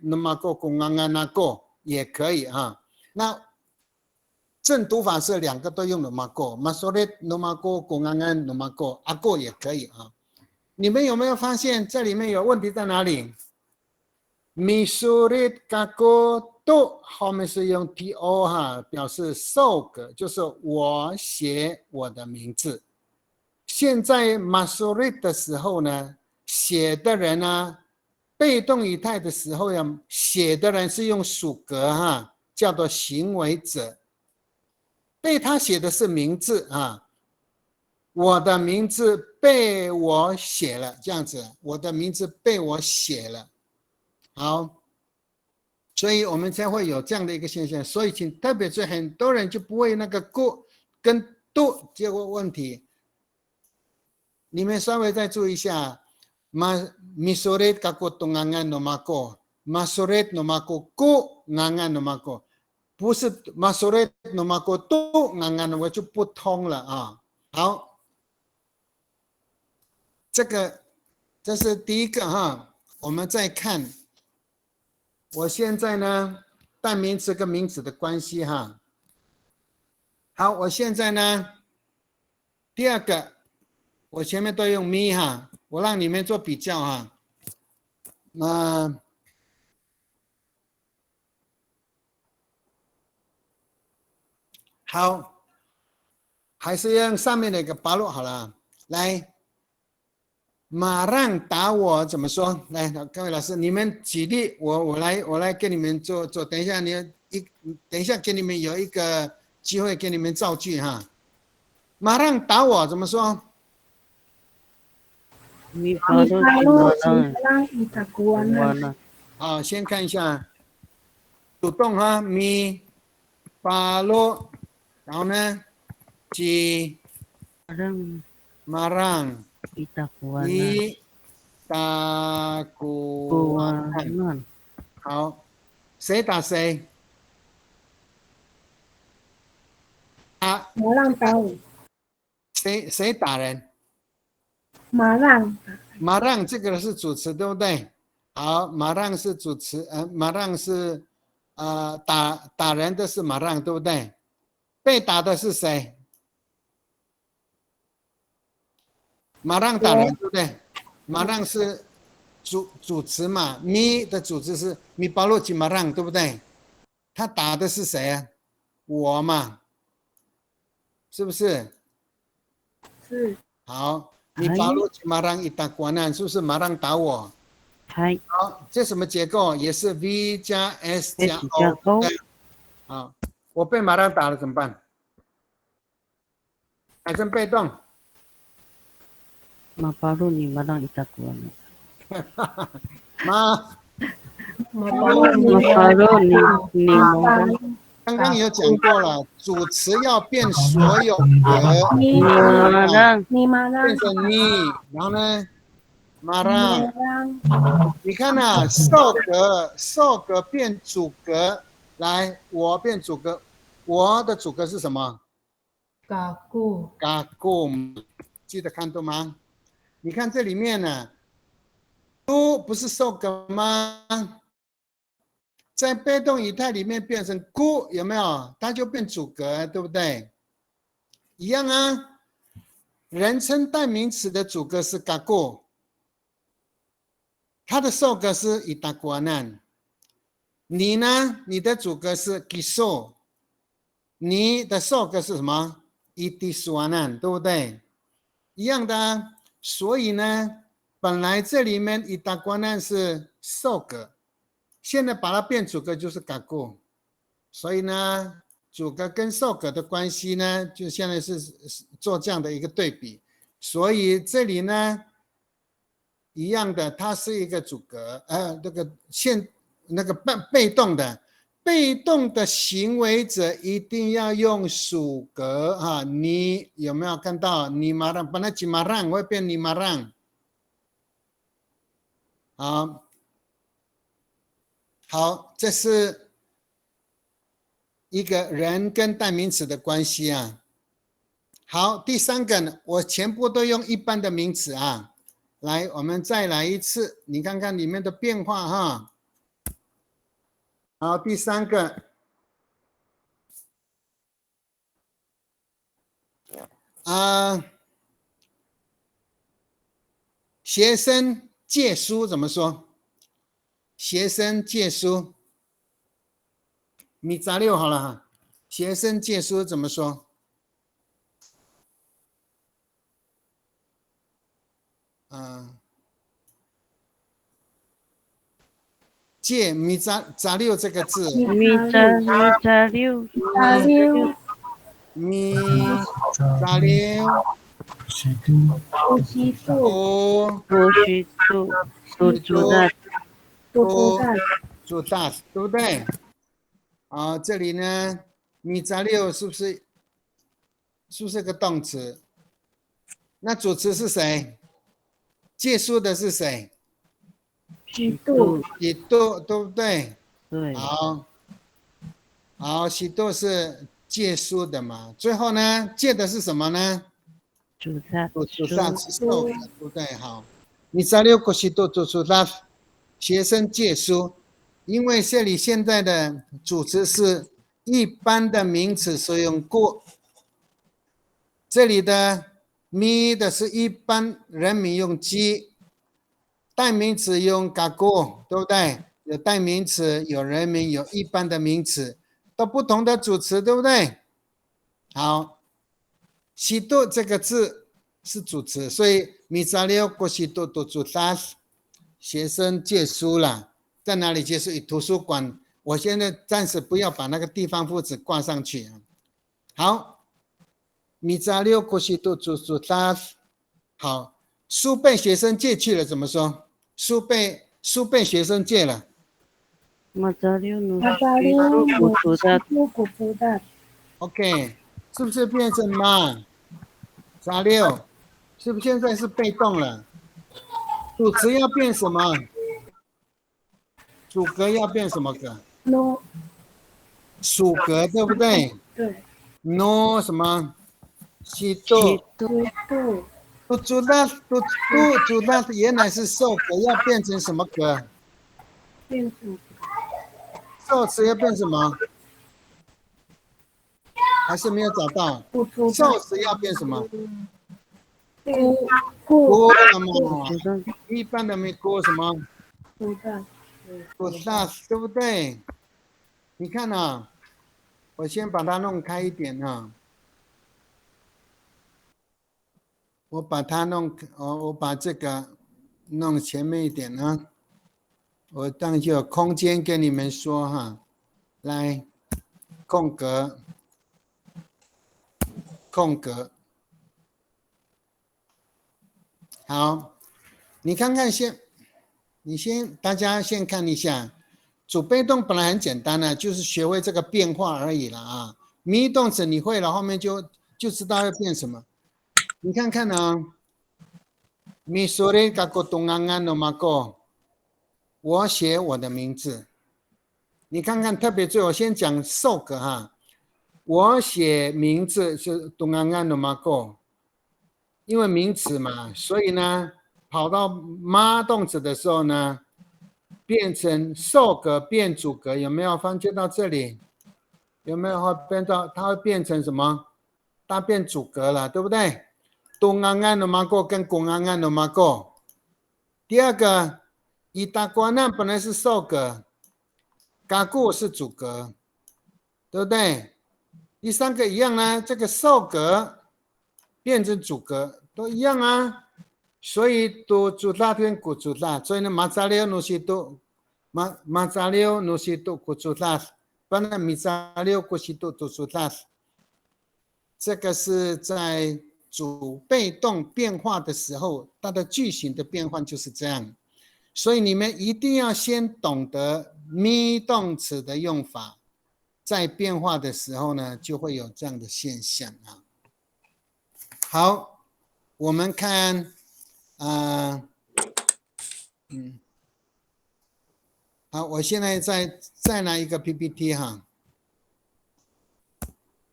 nomago gongangan nago 也可以啊。那正读法是两个都用 nomago masoret nomago gongangan nomago ago 也可以啊。你们有没有发现这里面有问题在哪里？Misurit kako do 后面是用 to 哈，表示受格，就是我写我的名字。现在 masurit 的时候呢，写的人呢，被动语态的时候呀，写的人是用属格哈，叫做行为者。被他写的是名字啊，我的名字被我写了，这样子，我的名字被我写了。好，所以我们才会有这样的一个现象。所以请特别注意，很多人就不会那个 go 跟 do 这个问题。你们稍微再注意一下 ，misurit kako tungangan nomako masurit nomako go ngangan nomako， 不是 masurit nomako do ngangan nomako 就不通了啊。好，这是第一个哈，我们再看。我现在呢，代名词跟名词的关系哈。好，我现在呢，第二个，我前面都用 me 哈，我让你们做比较哈。好，还是用上面的一个巴洛好了。来，马上打我怎么说？来，各位老师，你们举例，我来给你们做。等一下等一下给你们有一个机会给你们造句哈。马上打我怎么说？ Mi palo Simbalang itakuanan. 好，先看一下主动哈，mi palo， 然后呢，ji Parang marang itakuanan. itakuanan。好，谁打谁？啊， Malang tahu. 谁打人？ Malang. 马让这个是主词，对不对？好，马让是主词，马让是打人的是马让，对不对？被打的是谁？马让打人，对不对？马让是主词嘛，咪的主词是咪巴洛吉马让，对不对？他打的是谁啊？我嘛，是不是？是。好。 你巴洛吉马让一打关难，是不是马让打我？Hai. 好，这什么结构？也是 V 加 S 加 O。好，我被马让打了怎么办？改成被动。Mapalo ni malang itakuanan. Mapalo Mapalo ni malang. 刚刚有讲过了，主词要变所有格， Ni malang. 你 malang. 变成你，然后呢，马让。 Malang. 你看啊，受格变主格，来，我变主格，我的主格是什么？ Kaku. Gakum， 记得看懂吗？你看这里面呢，都不是受格吗？在被动语态里面变成咕，有没有？它就变主格，对不对？一样啊。人称代名词的主格是 gaku， 它的受格是 itakuanan。你呢？你的主格是 kiso， 你的受格是什么 ？itisuanan， 对不对？一样的啊。所以呢，本来这里面伊达瓜难是受格，现在把它变主格就是嘎固，所以呢，主格跟受格的关系呢，就现在是做这样的一个对比。所以这里呢，一样的，它是一个主格，这个那个被动的。被动的行为者一定要用属格啊！你有没有看到？你马上本来几马让会变你马让，好，这是一个人跟代名词的关系啊。好，第三个呢，我全部都用一般的名词啊。来，我们再来一次，你看看里面的变化哈。好，第三个。学生借书怎么说？学生借书，你杂六好了哈。学生借书怎么说？借米杂六这个字，米杂六，米杂六。不许做，做大，对不对？好，这里呢，米杂六是不是个动词？那主词是谁？借书的是谁？许多，喜多，对不对？对。好，喜多是借书的嘛。最后呢，借的是什么呢？主萨是受，对不对？好，米杂六个喜多主萨，学生借书。因为这里现在的主词是一般的名词，所以用过。这里的咪的是一般人名用机，代名词用嘎过，对不对？有代名词，有人名，有一般的名词，都不同的主词，对不对？好，喜多这个字是主词，所以米杂六过喜多都主萨，学生借书了。在哪里借书？图书馆。我现在暂时不要把那个地方副词挂上去。好，米杂六过去都主萨。好，书被学生借去了，怎么说？书被学生借了。OK， 是不是变成嘛？杂六，是不是现在是被动了？主词要变什么？主格要变什么格 ？no， 属格对不对？对。no 什么？喜多。主那原来是受格，要变成什么格？变主。受词要变什么？还是没有找到？受词要变什么？锅什么？一般的没锅什么？不大，对不对？你看啊，我先把它弄开一点啊。我把它我把这个弄前面一点啊。我当然就有空间跟你们说哈。来，空格，好，你看看大家先看一下，主被动本来很简单的，就是学会这个变化而已了啊。咪动词你会了，后面就知道要变什么。你看看啊，咪说的嘎个东安安的嘛个，我写我的名字。你看看，特别注意，我先讲受格哈。我写名字是东安安的嘛个，因为名词嘛，所以呢。跑到妈动词的时候呢，变成受格变主格，有没有发觉到这里？有没有变到它会变成什么？它变主格了，对不对？东安安的马过跟公安安的马过。第二个，伊达瓜难本来是受格，嘎固是主格，对不对？第三个一样呢，这个受格变成主格都一样啊。所以都主大变古主大，所以呢马扎溜努西都马扎溜努西都古主大，不然米扎溜古西都主大。这个是在主被动变化的时候，它的句型的变换就是这样。所以你们一定要先懂得咪动词的用法，在变化的时候呢，就会有这样的现象啊。好，我们看好，我现在再拿一个 PPT 哈。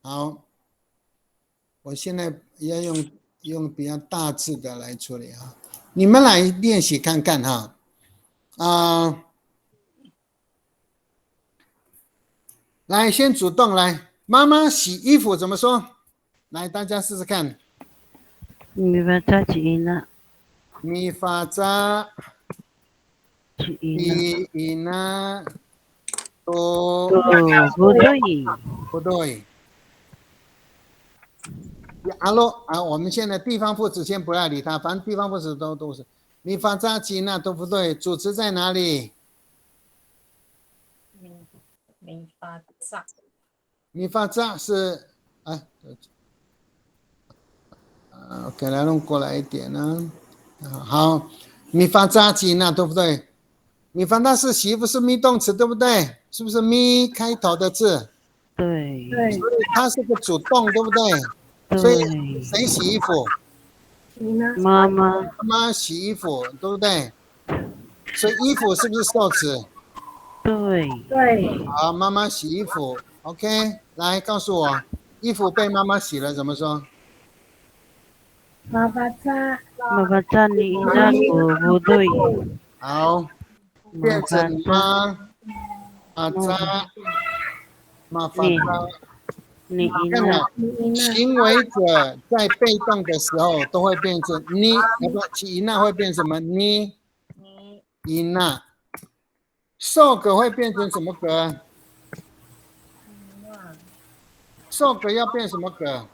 好，我现在要用比较大字的来处理哈，你们来练习看看哈。来，先主动来，妈妈洗衣服怎么说？来，大家试试看。米发扎吉娜，米发扎吉伊娜都都不对，不对。阿罗啊，我们现在地方副词先不要理它，反正地方副词都是米发扎吉娜都不对，主词在哪里？米发扎，米发扎是给它弄过来一点呢。好，米发扎吉娜对不对？米发扎是洗衣服是咪动词对不对？是不是咪开头的字？对对，所以它是个主动对不对？所以对，谁洗衣服？你呢？妈妈妈妈洗衣服对不对？所以衣服是不是受词？对，对，好，妈妈洗衣服 ，OK， 来告诉我，衣服被妈妈洗了怎么说？妈发扎，妈发扎你那个不对，好，变成妈扎妈发扎。你看了，你呢？行为者在被动的时候都会变成你，伊娜会变什么？你伊娜，受格会变成什么格？受格要变什么格？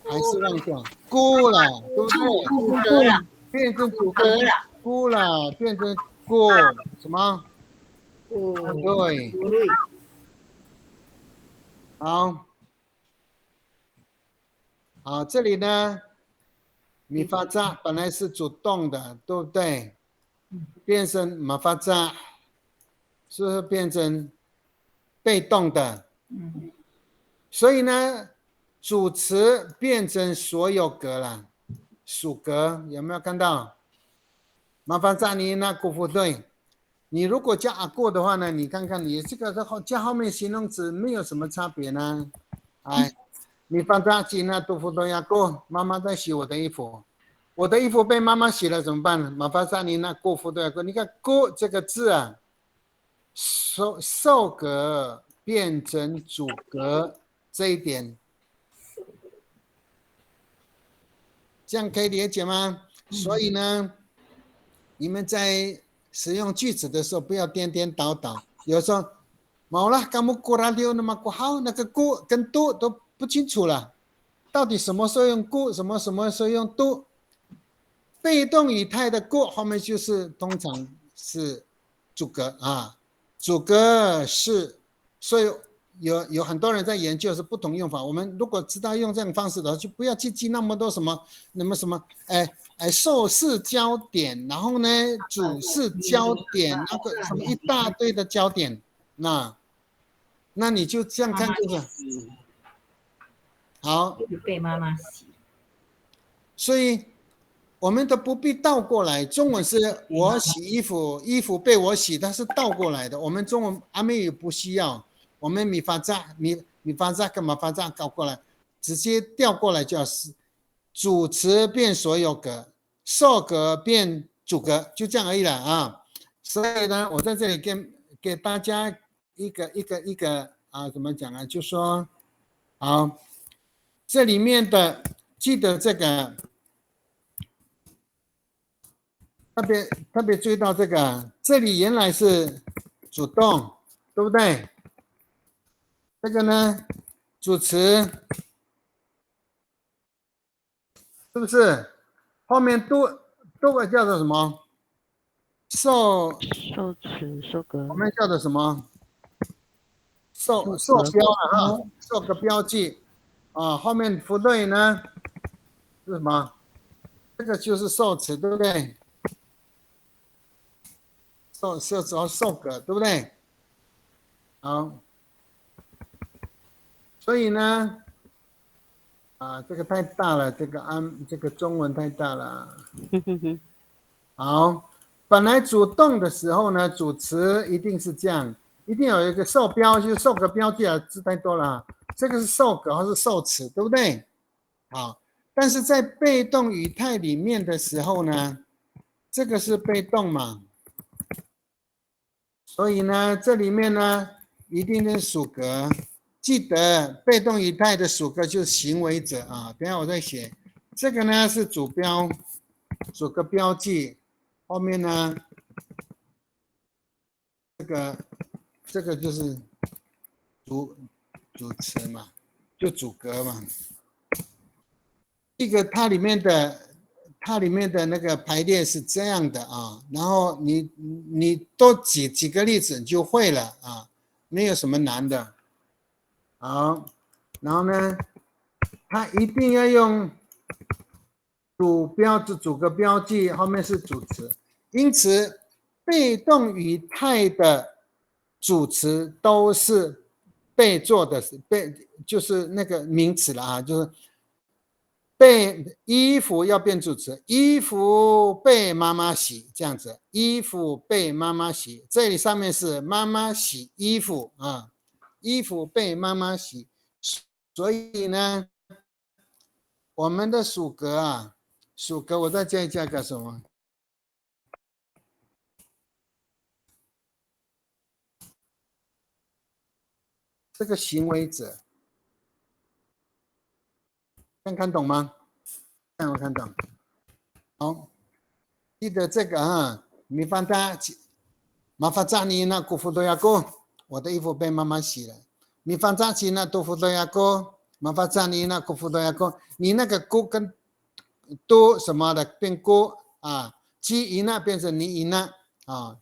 还是忘掉？孤了，对不对？主格了，变成主格了，孤了，变成过什么？对，好，好，这里呢，米发扎本来是主动的，对不对？变成马发扎，是不是变成被动的？所以呢，主词变成所有格了，属格有没有看到？马发扎尼那古不对。你如果加阿过的话呢，你看看你这个加后面形容词没有什么差别呢。哎，你放扎吉那杜夫多亚过，妈妈在洗我的衣服，我的衣服被妈妈洗了怎么办？马发萨尼那过夫多亚过，你看过这个字啊，受格变成主格这一点，这样可以理解吗？所以呢，你们在使用句子的时候不要颠颠倒倒，有时候maulah kamu kurang dia nama ku好，那个 ku 跟 do 都不清楚了，到底什么时候用 ku， 什么时候用 do？ 被动语态的 ku 后面就是通常是主格啊，主格是，所以有很多人在研究是不同用法。我们如果知道用这种方式的话，就不要去记那么多什么受事焦点，然后呢主事焦点，那个什么一大堆的焦点，那你就这样看就是好。被妈妈洗，所以我们都不必倒过来。中文是我洗衣服，衣服被我洗，它是倒过来的。我们中文阿美语不需要，我们米发扎跟马发扎倒过来，直接调过来就是主词变所有格，受格变主格，就这样而已了啊。所以呢，我在这里给大家一个怎么讲啊？就说好，这里面的记得这个。特别注意到这个，这里原来是主动，对不对？这个呢，主词是不是？后面多个叫做什么？受受持受格我们叫做什么？受受格标了哈，受个标记啊。后面不对呢是什么？这个就是受词，对不对？受格，对不对？好，所以呢，这个太大了，这个中文太大了。好，本来主动的时候呢，主词一定是这样，一定有一个受标，就是受个标记啊，字太多了。这个是受格或是受词，对不对？好，但是在被动语态里面的时候呢，这个是被动嘛，所以呢，这里面呢一定是属格。记得被动语态的属格就是行为者啊，等一下我再写。这个呢是主标，属个标记，后面呢这个就是主词嘛，就主格嘛。这个它里面的那个排列是这样的啊，然后你多举几个例子你就会了啊，没有什么难的。好，然后呢，它一定要用主格标记，后面是主词，因此被动语态的主词都是被做的，就是那个名词了啊，就是被衣服要变主词，衣服被妈妈洗这样子，衣服被妈妈洗，这里上面是妈妈洗衣服啊，衣服被妈妈洗，所以呢，我们的属格啊，属格我在这里加个什么？这个行为者，看懂吗？看懂。好，记得这个啊，米饭大，麻烦扎你那姑父都要过，我的衣服被妈妈洗了。米饭扎起那豆腐都要过，麻烦扎你那姑父都要过。你那个姑跟都什么的变姑啊，鸡一那变成你一那啊，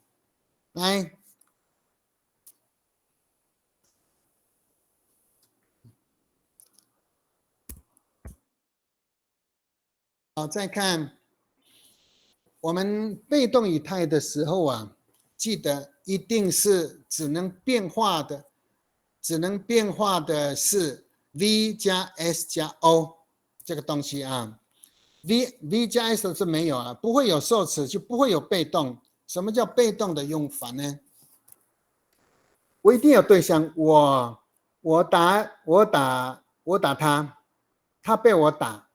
来。好，再看我们被动语态的时候啊，记得一定是只能变化的是 V 加 S 加 O 这个东西啊。V 加 S 是没有啊，不会有受词，就不会有被动。什么叫被动的用法呢？我一定有对象，我打他，他被我打。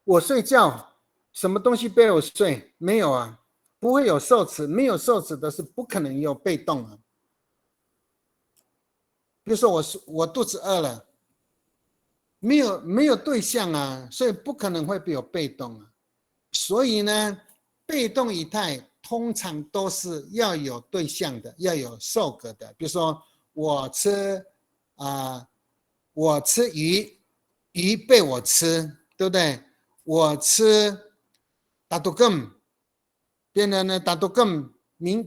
我睡觉，什么东西被我睡？没有啊，不会有受词，没有受词的是不可能有被动啊。比如说我肚子饿了，没有对象啊，所以不可能会有被动啊。所以呢，被动语态通常都是要有对象的，要有受格的。比如说我吃鱼，鱼被我吃，对不对？我吃打杜根，变成呢打杜根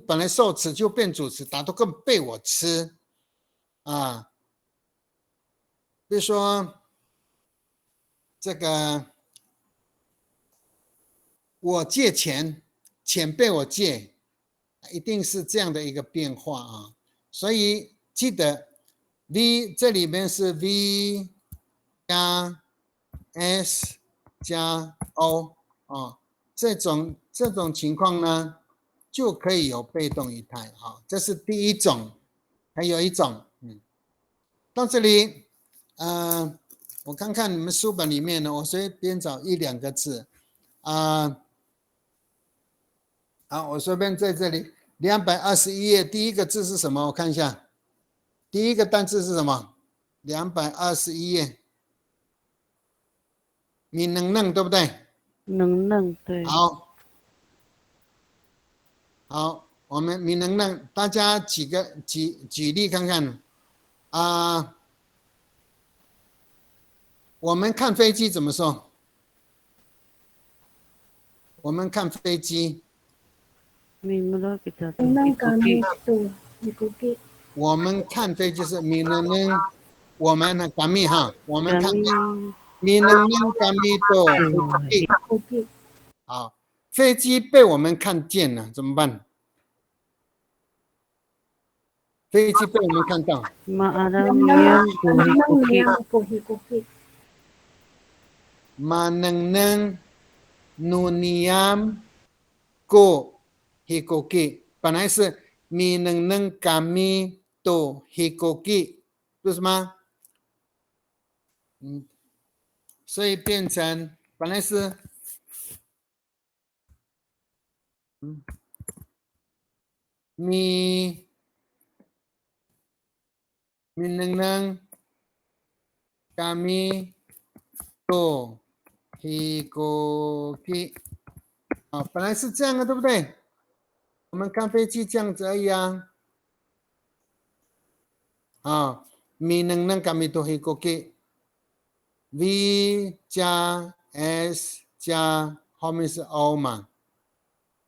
本来受词就变主词，打杜根被我吃啊。比如说这个我借钱，钱被我借，一定是这样的一个变化啊。所以记得 V 这里面是 V 加 S 加 O 啊，这种情况呢，就可以有被动语态啊。这是第一种，还有一种，到这里，我看看你们书本里面呢，我随便找一两个字，好，我随便在这里221页，第一个字是什么？我看一下，第一个单字是什么？221页，你能弄对不对？能对。好，我们你能弄，大家举例看看啊。我们看飞机怎么说？我们看飞机， Mimlo kita Minang kami ikuti. tu ikuti. 我们看飞机是米能能，我们呢嘎米哈，我们看 Kami 米能能嘎米多。 Ikuti. 好，飞机被我们看见了，怎么办？飞机被我们看到， maaram Minang niyang ikuti. niyang ko ikuti. 马能能努尼亚过 hikoki， 本来是米能能嘎米多 hikoki， 不是吗？所以变成本来是米能能嘎米多 hikoki， 啊，本来是这样的，对不对？我们看飞机这样子而已啊。啊，米能能嘎米多 hikoki。V 加 S 加后面是 O 嘛，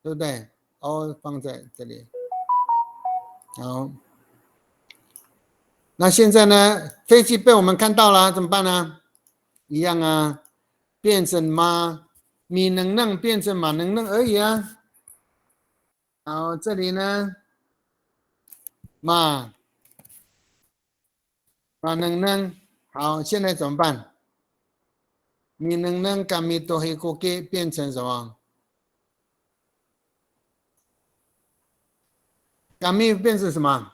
对不对 ？O 放在这里。好，那现在呢？飞机被我们看到了，怎么办呢？一样啊，变成米能能变成马能能而已啊。好，这里呢，马能能，好，现在怎么办？米能能跟米多黑锅给变成什么？跟米变成什么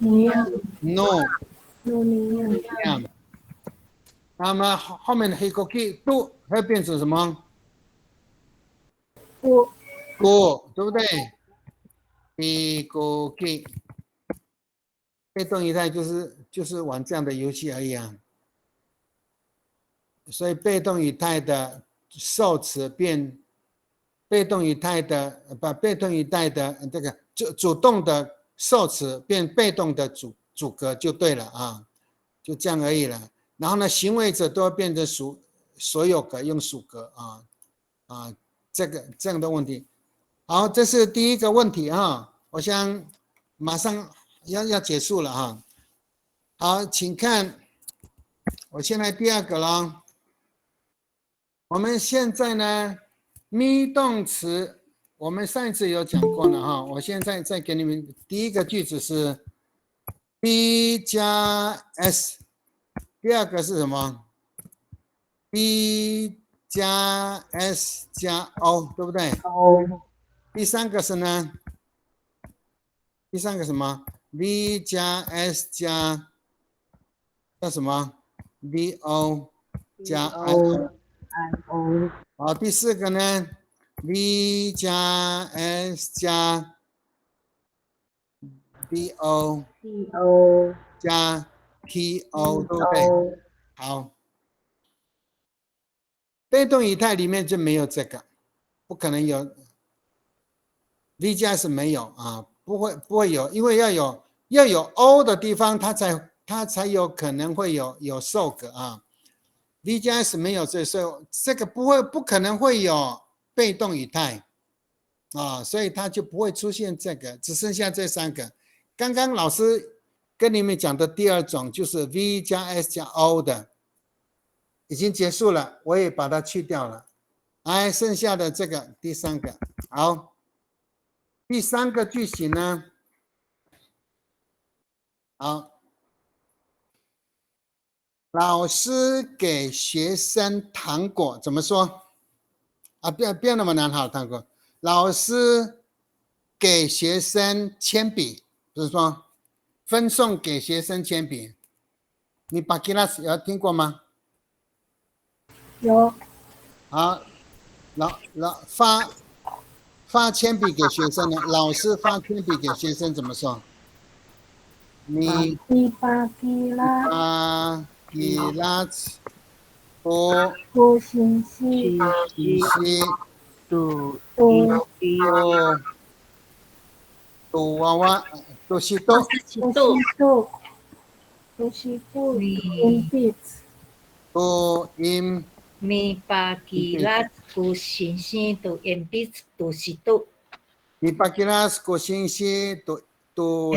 Niyang ？No， no niyang. 一样。那么后面的黑锅给都会变成什么？ Ku 锅，对不对？黑锅给被动语态就是玩这样的游戏而已啊。所以被动语态的受词变被动语态的把被动语态的这个主动的受词变被动的主格就对了啊，就这样而已了。然后呢，行为者都要变成所有格用属格啊，这样的问题。好，这是第一个问题啊，我想马上要结束了哈。好，请看，我现在第二个了。我们现在呢，me 动词，我们上一次有讲过了哈。我现在再给你们第一个句子是 B 加 S， 第二个是什么 ？B 加 S 加 O， 对不对？第三个是呢？第三个什么 ？V 加 S 加什么 ？VO 加 IO。好，第四个呢 ？V 加 S 加 VO 加 PO， 对不对？好，被动语态里面就没有这个，不可能有 V 加 S 没有啊，不会有，因为要有 O 的地方，它才有可能会有受格啊。V 加 S 没有，所以这个不可能会有被动语态啊，所以它就不会出现这个，只剩下这三个。刚刚老师跟你们讲的第二种就是 V 加 S 加 O 的，已经结束了，我也把它去掉了。来，剩下的这个第三个，好，第三个句型呢，好。老师给学生糖果怎么说？啊，不要那么难哈，糖果。老师给学生铅笔，不是说分送给学生铅笔。你把 Kilas 有听过吗？有好，发铅笔给学生呢？老师发铅笔给学生怎么说？你 ipakila Kilas 不 ko sinsi是 tu to iti 都娃娃都是都。 tosito impit To im 咪巴吉拉古星星都鉛筆都是都，你把给他过信息都是都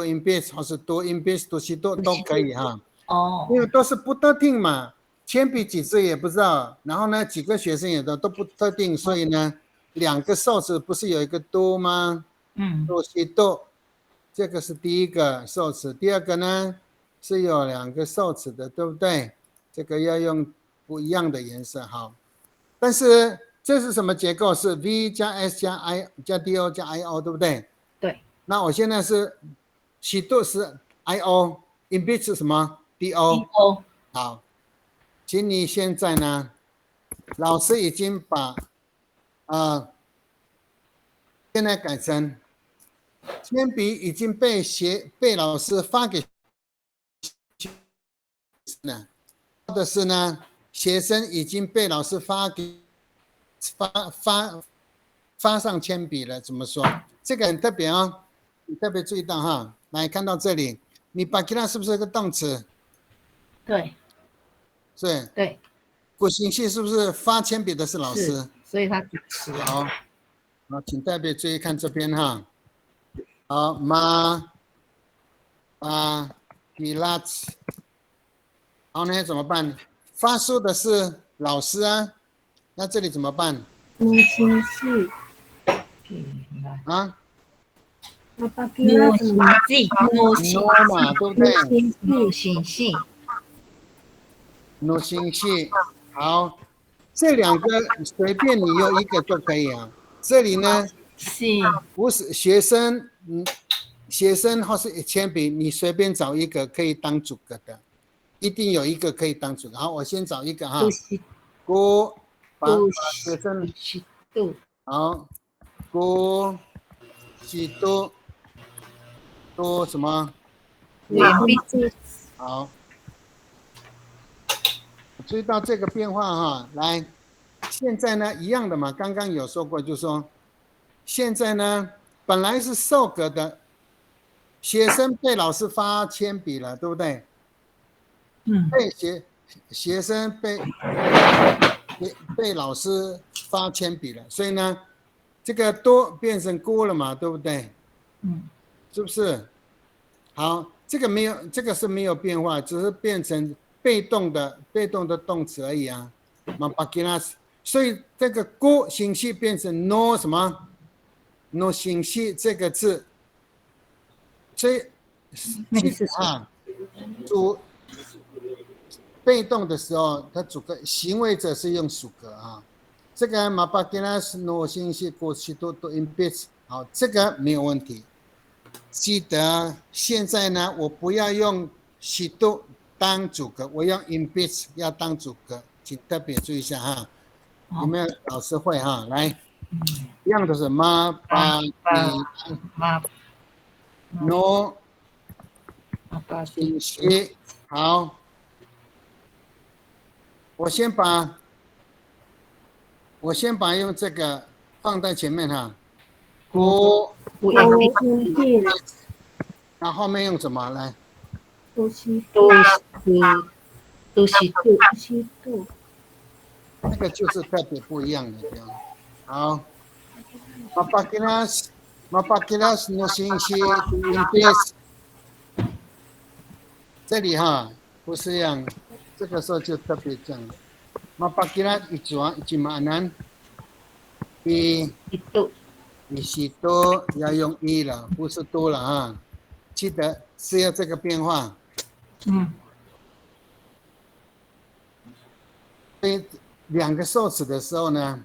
impes 或是都 impes 都是都可以哈，哦因为都是不特定嘛，铅笔几支也不知道，然后呢几个学生也都不特定，所以呢两个受词不是有一个都吗？都是都，这个是第一个受词，第二个呢是有两个受词的，对不对？这个要用不一样的颜色哈，但是这是什么结构？是 V 加 S 加 I 加 DO 加 IO， 对不对？对，那我现在是喜度是 IO，impede 是什么 DO？ 哦好，请你现在呢，老师已经把现在改成铅笔已经被老师发给了，或者是呢，学生已经被老师发上铅笔了，怎么说？这个很特别哦，你特别注意到哈。来看到这里，你把给它是不是个动词？对对。对，古形系是不是发铅笔的是老师？是，所以他主持了。好，好，请特别注意看这边哈。好，马巴吉拉兹，好，那怎么办？发书的是老师啊，那这里怎么办？奴星系，啊阿巴吉拉什么？奴星，no 嘛，对不对？星系，奴星系，奴星系，好，这两个随便你有一个就可以啊。这里呢，是不是学生，学生或是铅笔，你随便找一个可以当主格的，一定有一个可以当主格。好，我先找一个哈都，是郭把都学生是都好，郭几多什么？鉛筆好，注意到这个变化哈，来，现在呢一样的嘛，刚刚有说过，就说现在呢本来是授格的，学生被老师发铅笔了，对不对？被学生被老师发铅笔了，所以呢，这个多变成锅了嘛，对不对？是不是？好，这个没有，这个是没有变化，只是变成被动的动词而已啊。所以这个锅形式变成 no 什么 no 形式这个字，所以其实啊，主被动的时候，它主格行为者是用属格啊。这个马巴吉拉斯诺形式过去都 impede， 好，这个没有问题。记得现在呢，我不要用喜度当主格，我用 impede 要当主格，请特别注意一下哈。有没有老师会哈？来，一样的是马巴吉馬诺巴形式好。我先把用这个放在前面哈，锅，古奴鉛筆星系，然后后面用什么来？都是都是都都是度，那个就是特别不一样的这样。好，Mapakilas no形式 impes， 这里哈不是一样，这个时候就特别这样。Mapakilas ijumanan， 一都西多要用一了，不是多了哈，记得是要这个变化。所以两个受词的时候呢，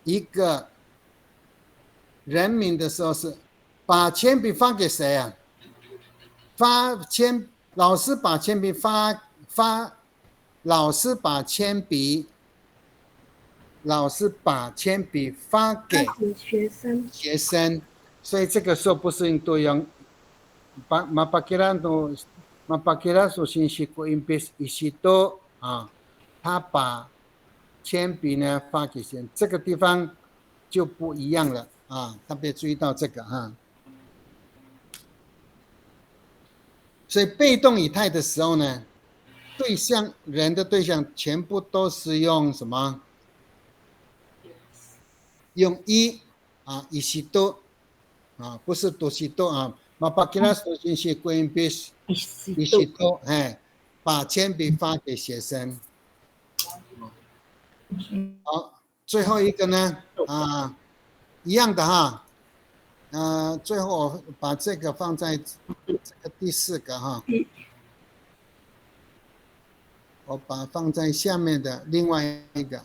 一个人名的时候是把铅笔发给谁啊？老师把铅笔发给学生，所以这个时候不是用多用。Mapakira so信息过 impes 一些多啊，他把铅笔呢发给学生，这个地方就不一样了啊，特别注意到这个哈。所以被动语态的时候呢，对象人的对象全部都是用什么？用一啊，一西多啊，不是多西多啊。Mapakilas 都是写归因笔，一西一西多，哎，把铅笔发给学生。好，最后一个呢，啊，一样的哈，最后我把这个放在这个第4个哈，我把放在下面的另外一个。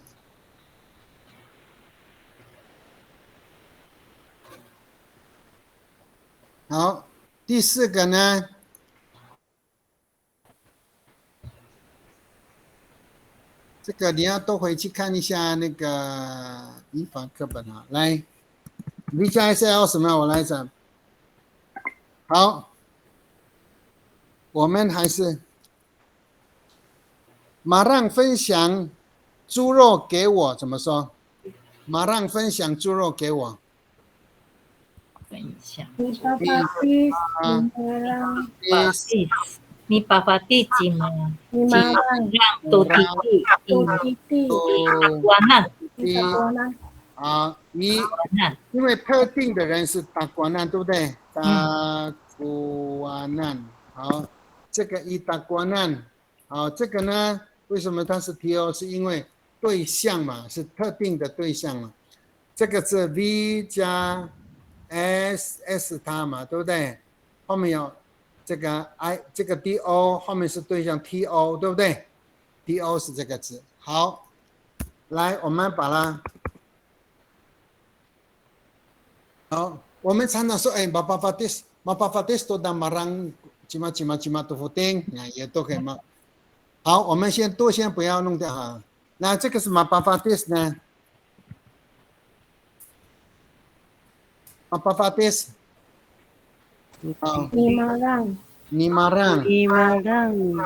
好，第4个呢，这个你要多回去看一下那个语法课本啊。来 ，VJSL 什么？我来讲。好，我们还是马上分享猪肉给我，怎么说？马上分享猪肉给我。分享。你爸爸的什么让你爸爸弟弟们，你妈妈让都弟弟，都弟弟完了，你打过呢？啊，你完了，因为特定的人是达瓜难，对不对？达瓜难，好，这个一达瓜难，好，这个呢，为什么它是 TO？ 是因为对象嘛，是特定的对象嘛。这个是 V 加 S 它嘛，对不对？后面有这个 I， 这个 DO 后面是对象 TO， 对不对 ？DO 是这个字。好，来，我们把它。好，我们常常说，哎，mapafatis to dan marang cima to futing， 也都可以吗？好，我们先不要弄掉哈。那这个是 mapafatis 呢 ？mapafatis， 好，你妈让你marang， Imarang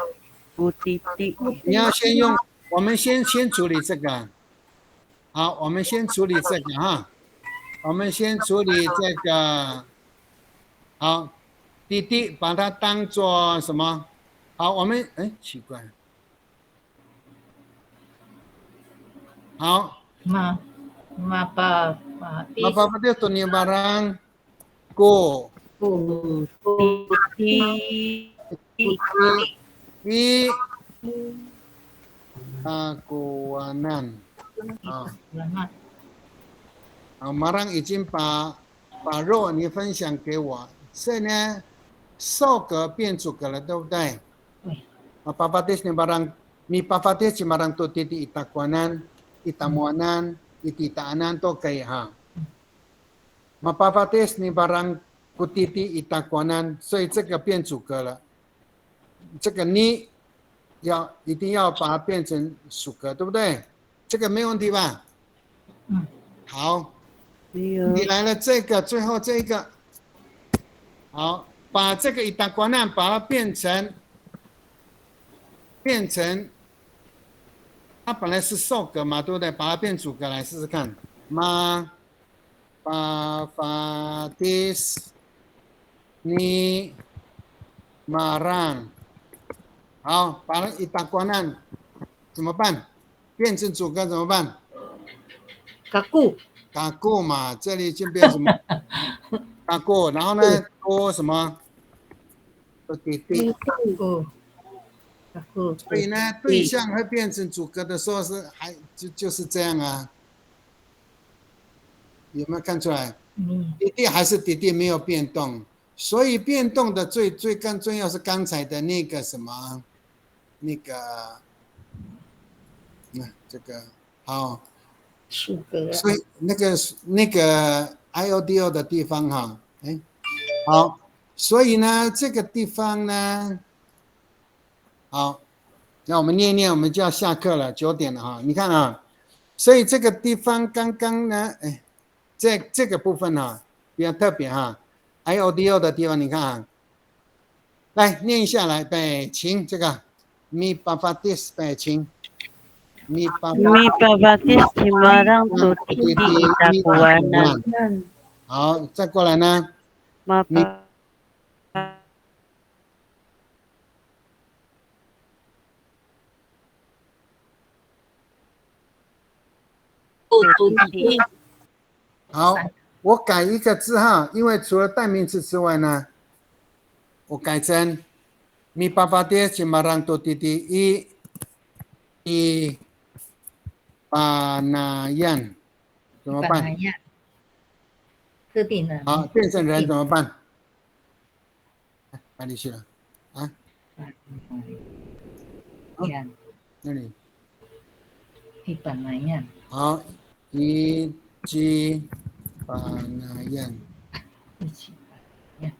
Butiti. 你要先用，我们先处理这个。好，我们先处理这个哈。我们先处理这个，好，弟弟把它当做什么？好，我们奇怪，好，妈爸弟 Mapapatid to ni barang ko Butiti. i kakuanan. 马上已经把肉你分享给我，所以呢，受格变主格了，对不对？Mapapatis ni barang mi papatis si barang to titi itakwanan, itamuanan, ititaanan to kay ha. Mapapatis ni barang kutiti itakwanan， 所以这个变主格了。这个你一定要把它变成属格，对不对？这个没问题吧？好。你来了这个最后这个，好，把这个一大关难把它变成，它本来是受格嘛，对不对？把它变主格来试试看。Ma papatis ni marang， 好，把它一大关难怎么办？变成主格怎么办？嘎固。打过嘛，这里就变什么？打过，然后呢，多什么？多弟弟。所以呢，对象会变成主格的时候是就是这样啊。有没有看出来？弟弟还是弟弟没有变动，所以变动的更重要是刚才的那个什么，那个，这个好。属格，所以那个 IODO 的地方哈，好，所以呢这个地方呢，好，那我们念念，我们就要下课了，9点了哈，你看啊，所以这个地方刚刚呢，这个部分哈比较特别哈 ，IODO 的地方你看啊，来念下来，北请这个 mi papatis 北请。Mi papatis si barang to titi itakuanan. 好，再过来呢？你 Mapa 土地。好，我改一个字哈，因为除了代名词之外呢，我改成Mi papade Semarang Totiti i Panayan， 怎么办？特定的。好，变成人怎么办？哪里去了？啊？那里。一Panayan。好，i Panayan。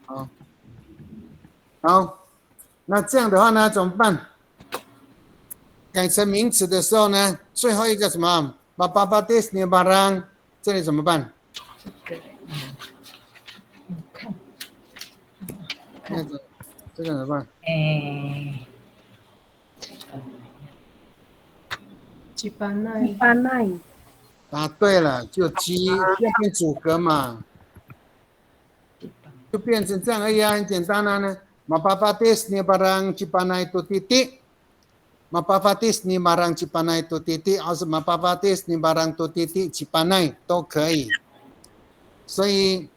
好，好，那这样的话呢，怎么办？改成名词的时候呢，最后一个什么？Papades ni barang， 这里怎么办？那个，这个怎么办？吉巴奈，班奈，答对了，就鸡要变主格嘛，就变成这样而已啊，很简单啊呢。Mapapatis ni barang Cipanay itu titik, mapapatis ni barang Cipanay itu titik， 或是 mapapatis ni barang itu titik Cipanay 都可以。所以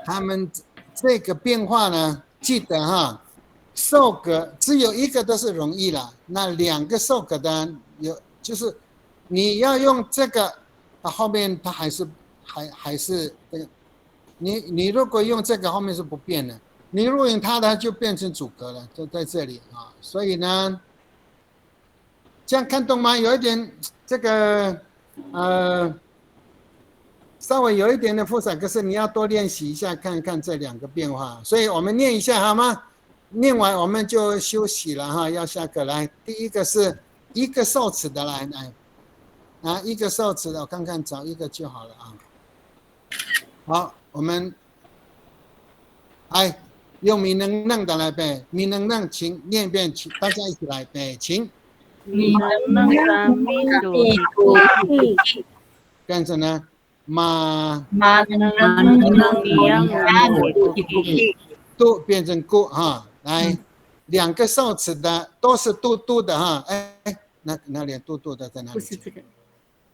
他们这个变化呢，记得哈，受格只有一个都是容易了，那两个受格的有就是你要用这个，后面它还是这个，你如果用这个后面是不变的，你如果用它的就变成主格了，就在这里啊。所以呢，这样看懂吗？有一点这个稍微有一点的复杂，可是你要多练习一下，看看这两个变化。所以我们念一下好吗？念完我们就休息了哈，要下课来。第一个是一个受词的来，一个受词的，我看看找一个就好了啊。好，我们来用米能能的来背，米能能，请念一遍，请大家一起来背，请。米能能米土地，跟着呢，马能能米样土地，都变成故哈，来两个受词的都是嘟嘟的哈，哎，那里嘟嘟的在哪里？不是这个。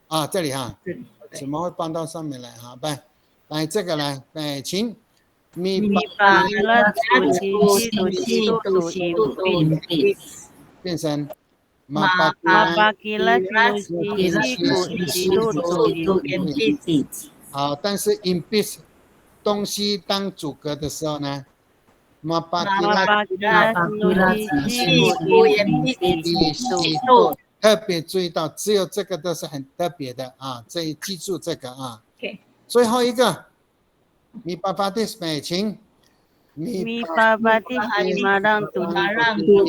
啊，这里哈，这里。怎么会搬到上面来哈？来这个来，请米巴拉土地，变成马巴基拉土地。好，但是 in bis 东西当主格的时候呢，马巴基拉特别注意到，只有这个都是很特别的啊，所以记住这个啊。最后一个，米巴巴蒂斯美请。米巴巴蒂斯马让土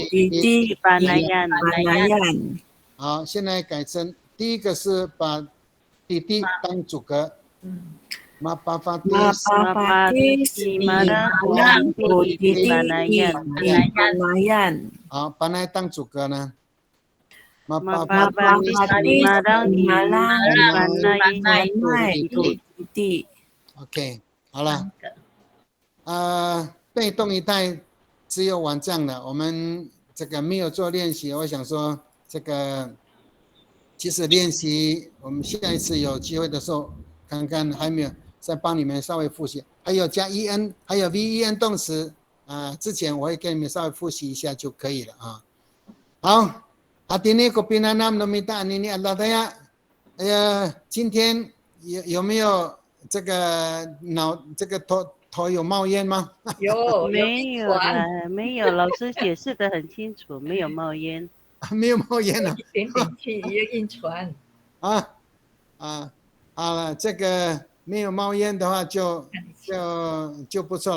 地Panayan。好，现在改成第一个是把弟弟当主格。马巴巴蒂斯马让土地Panayan。好，把那当主格呢？马巴巴蒂斯马让土地。OK， 好了。被动一代只有玩这样的，我们这个没有做练习。我想说，这个其实练习，我们下一次有机会的时候，看看还没有再帮你们稍微复习。还有加 en， 还有 ven 动词之前我会给你们稍微复习一下就可以了啊。好，hati ini kopi nanam nomita ini Allah 今天有没有这个头有冒烟吗？没有了，没有，老师解释得很清楚，没有冒烟。没有冒烟了。一点点去也晕船。好了，这个没有冒烟的话就不错。